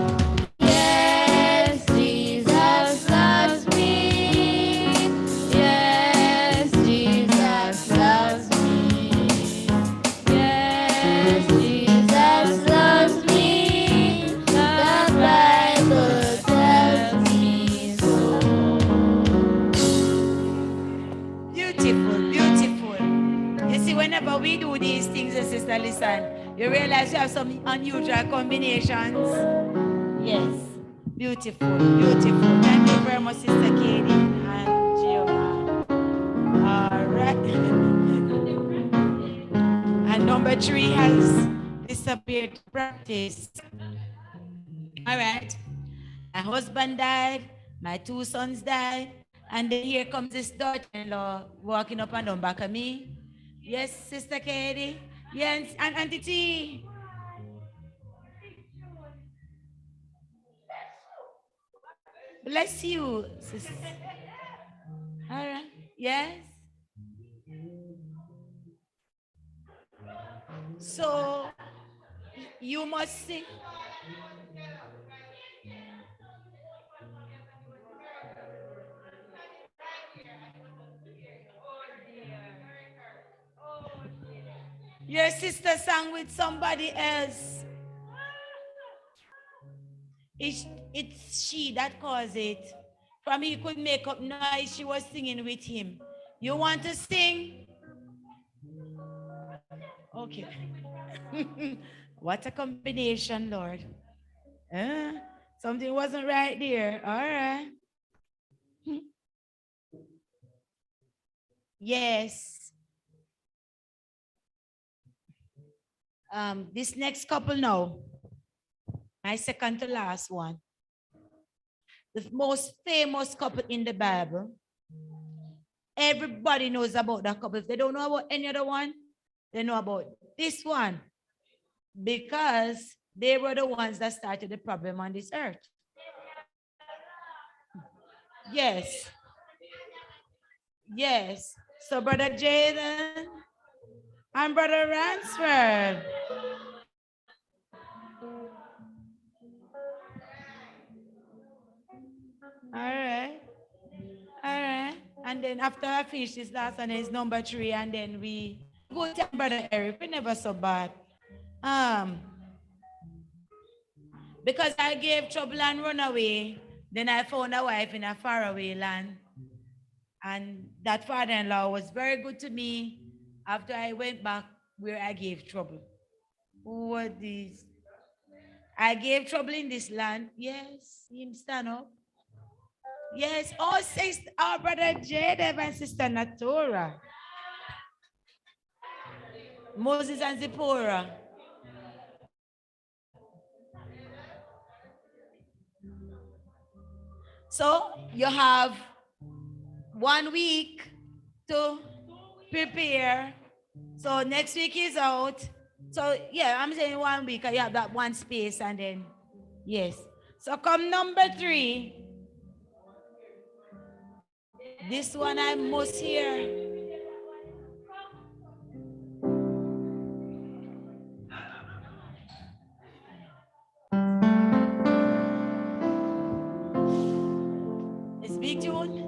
this and you realize you have some unusual combinations. Yes. Beautiful, beautiful. Thank you very much, Sister Katie and Giovanna. All right. And number 3 has disappeared to practice. All right. My husband died, my 2 sons died, and then here comes this daughter-in-law walking up and down back of me. Yes, Sister Katie. Yes, and Auntie T. Bless you, sister. All right. Yes. So you must sing. Your sister sang with somebody else. It's she that caused it. From he could make up noise, she was singing with him. You want to sing? Okay. What a combination, Lord. Something wasn't right there. All right. Yes. This next couple now, my second to last one, the most famous couple in the Bible. Everybody knows about that couple. If they don't know about any other one, they know about this one because they were the ones that started the problem on this earth. Yes. Yes. So Brother Jaden and Brother Ransford. All right. All right. And then after I finish this last one is number 3, and then we go to Brother Eric. We never so bad. Because I gave trouble and run away, then I found a wife in a faraway land. And that father-in-law was very good to me after I went back where I gave trouble. What is? I gave trouble in this land. Yes, him stand up. Yes, oh, sister, our brother Jadev and sister Natura. Moses and Zipporah. So you have 1 week to prepare. So next week is out. So yeah, I'm saying 1 week. You have that one space and then, yes. So come number 3. This one I must hear. It's big tune.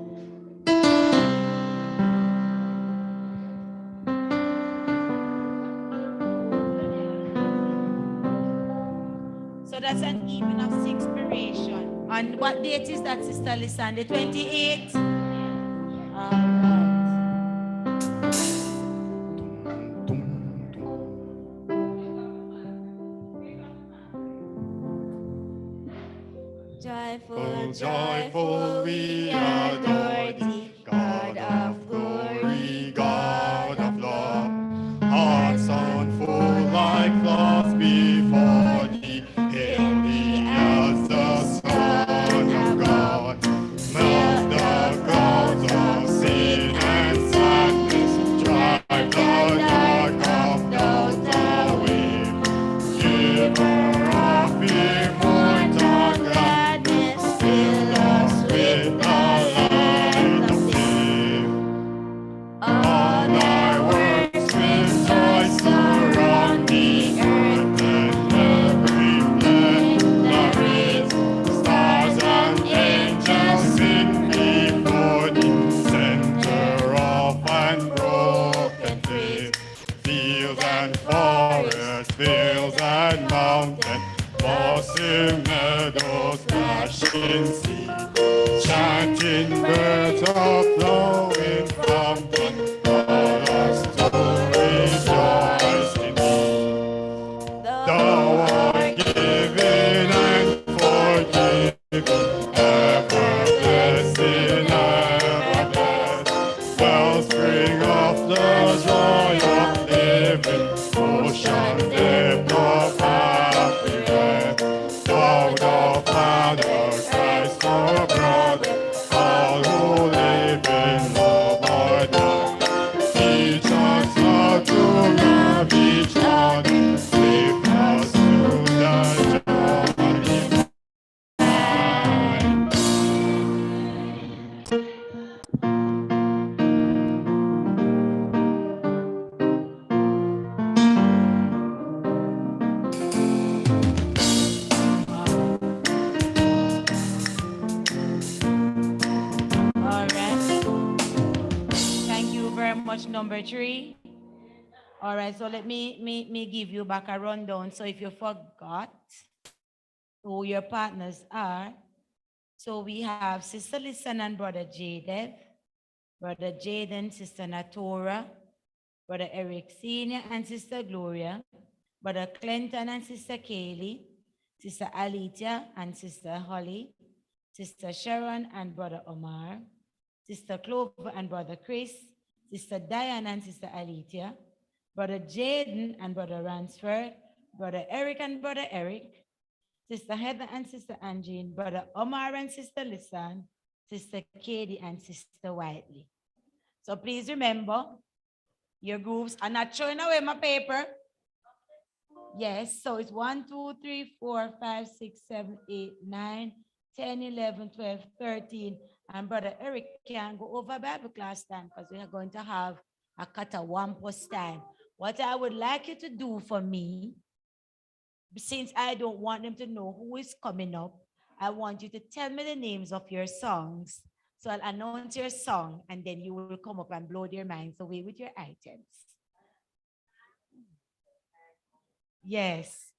So that's an evening of inspiration. And what date is that, Sister Lisan? The 28th? All right. Joyful, joyful, we adore thee, God of glory, God of love. Hearts on full like floods before thee, hail thee as the Son of God. Melt the clouds of sin and sadness, drive the dark of doubt away. Giver of immortal gladness, fill us with the light of day. All our works rejoice around the earth, and every planetary stars and angels sing before the center of unbroken faith. Fields and forests, vales and mountains, mossy meadows, flashing sea, chanting birds of flowing fountain, call us to rejoice in thee. the joy of living, ocean depth of happiness. Thou the Father, Christ our brother, all who live in love are done. Teach us how to love each other, lift us to the joy divine. All right. Thank you very much, number 3. All right, so let me give you back a rundown. So if you forgot who your partners are, so we have Sister Listen and Brother Jadev, Brother Jaden, Sister Natora, Brother Eric Senior and Sister Gloria, Brother Clinton and Sister Kaylee, Sister Alithia and Sister Holly, Sister Sharon and Brother Omar, Sister Clover and Brother Chris, Sister Diane and Sister Alithia, Brother Jaden and Brother Ransford, Brother Eric and Brother Eric, Sister Heather and Sister Angie, Brother Omar and Sister Lisan, Sister Katie and Sister Whiteley. So please remember, your groups are not throwing away my paper. Yes, so it's 1, 2, 3, 4, 5, 6, 7, 8, 9, 10, 11, 12, 13. And Brother Eric can go over Bible class time because we are going to have a kata wampus time. What I would like you to do for me, since I don't want them to know who is coming up, I want you to tell me the names of your songs. So I'll announce your song and then you will come up and blow their minds away with your items. Yes.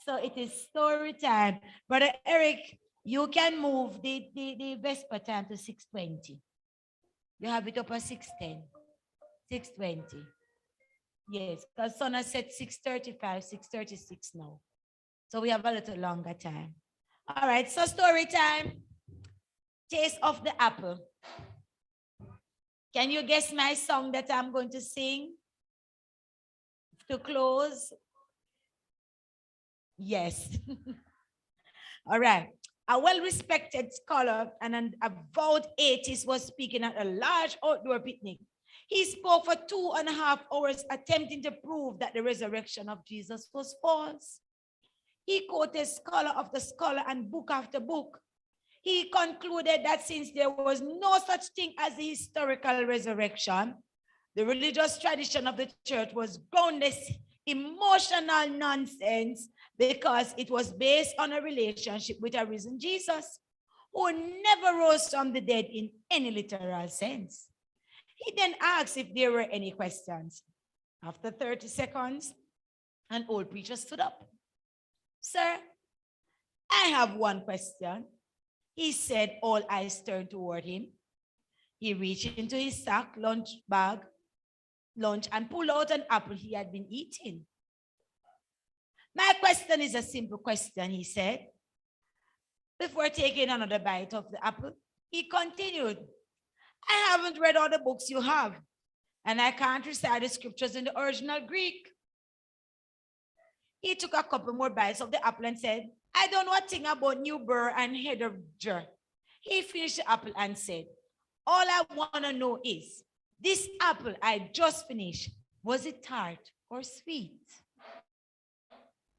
So it is story time. Brother Eric, you can move the Vesper time to 6:20. You have it up at 6:10, 6:20. Yes, because Sonna said 6:35, 6:36 now. So we have a little longer time. All right, so story time. Taste of the apple. Can you guess my song that I'm going to sing to close? Yes. All right. A well-respected scholar and an avowed atheist was speaking at a large outdoor picnic. He spoke for 2.5 hours attempting to prove that the resurrection of Jesus was false. He quoted scholar after scholar and book after book. He concluded that since there was no such thing as the historical resurrection, the religious tradition of the church was groundless, emotional nonsense because it was based on a relationship with a risen Jesus who never rose from the dead in any literal sense. He then asked if there were any questions. After 30 seconds, an old preacher stood up. Sir, I have one question. He said, all eyes turned toward him. He reached into his sack, lunch, and pulled out an apple he had been eating. My question is a simple question, he said. Before taking another bite of the apple, he continued, I haven't read all the books you have, and I can't recite the scriptures in the original Greek. He took a couple more bites of the apple and said, I don't know a thing about New Burr and Heather. He finished the apple and said, all I want to know is, this apple I just finished, was it tart or sweet?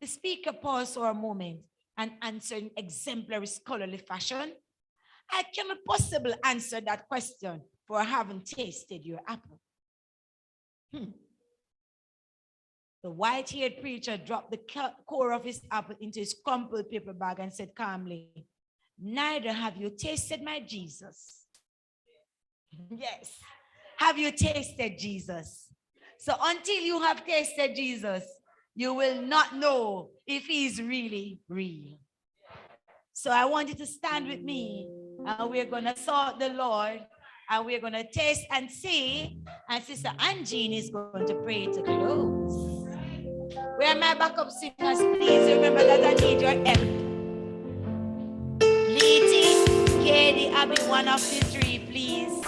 The speaker paused for a moment and answered in exemplary scholarly fashion. I cannot possibly answer that question, for I haven't tasted your apple. The white-haired preacher dropped the core of his apple into his crumpled paper bag and said calmly, neither have you tasted my Jesus. Yes. Have you tasted Jesus? So until you have tasted Jesus, you will not know if he's really real. So I want you to stand with me and we're going to sought the Lord and we're going to taste and see. And Sister Angie is going to pray to close. Where are my backup singers? Please remember that I need your help. Liti, Katie, Abby, one of the three, please.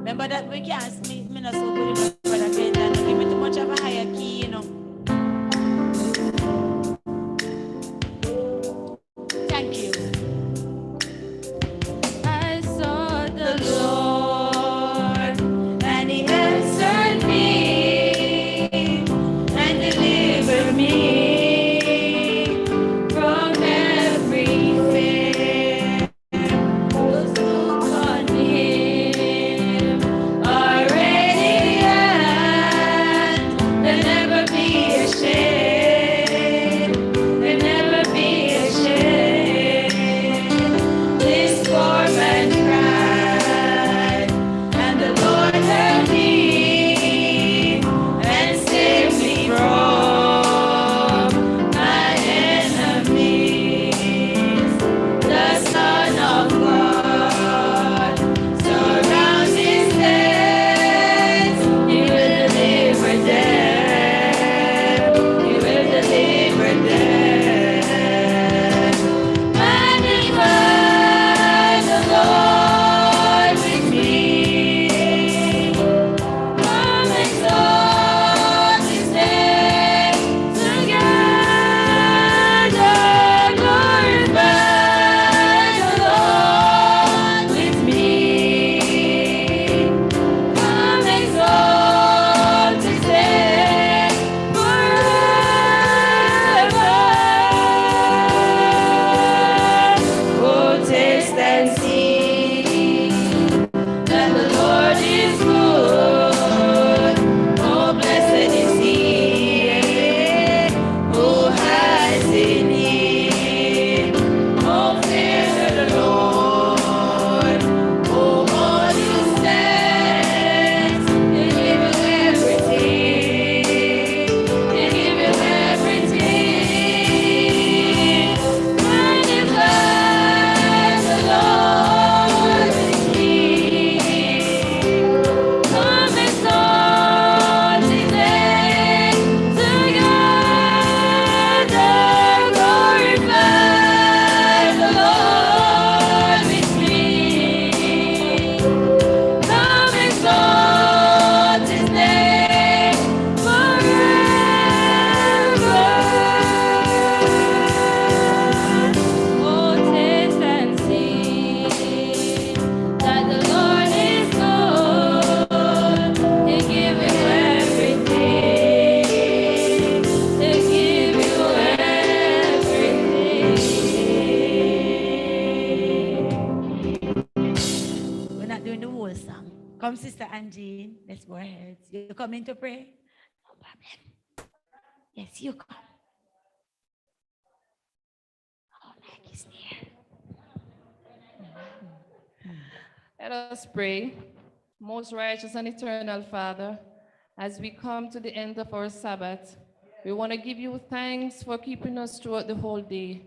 Remember that we can't me not so good with my brother Glenda. Don't give me too much of a higher key, you know. Thank you. I sought the Lord, and he answered me and delivered me from every fear. Those who sought him are radiant. They'll never be ashamed. They'll never be ashamed. This poor man cried, and the Lord heard me and saved me from my enemies. The Son of God surrounds his saints. He will deliver them. He will deliver them. Magnify the Lord with me. Come exalt his name together. Glorify the Lord with me. Come exalt his name forever. Oh, taste and see that the Lord is good. Oh, blessed is he who hides in him. Oh, fear the Lord. Oh, all you saints, he'll give you everything. He'll give you everything. Magnify the Lord with me. Come exalt his name together. Glorify the Lord with me. Come exalt his name forever. Oh, taste and see that the Lord is good. He'll give you everything. He'll give you everything. We're not doing the whole song. Come, Sister Angie. Let's go ahead. You coming to pray? No problem. Yes, you come. Oh, Mike is near. Let us pray. Most righteous and eternal Father, as we come to the end of our Sabbath, we want to give you thanks for keeping us throughout the whole day.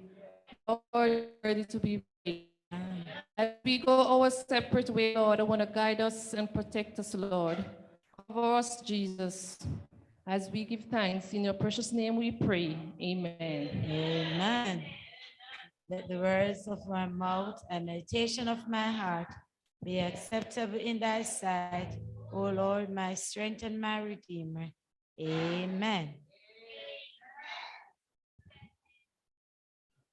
Lord, ready to be praised. As we go our separate way, Lord, I want to guide us and protect us, Lord. Cover us, Jesus. As we give thanks, in your precious name we pray. Amen. Amen. Let the words of my mouth and meditation of my heart be acceptable in thy sight, O Lord, my strength and my redeemer. Amen.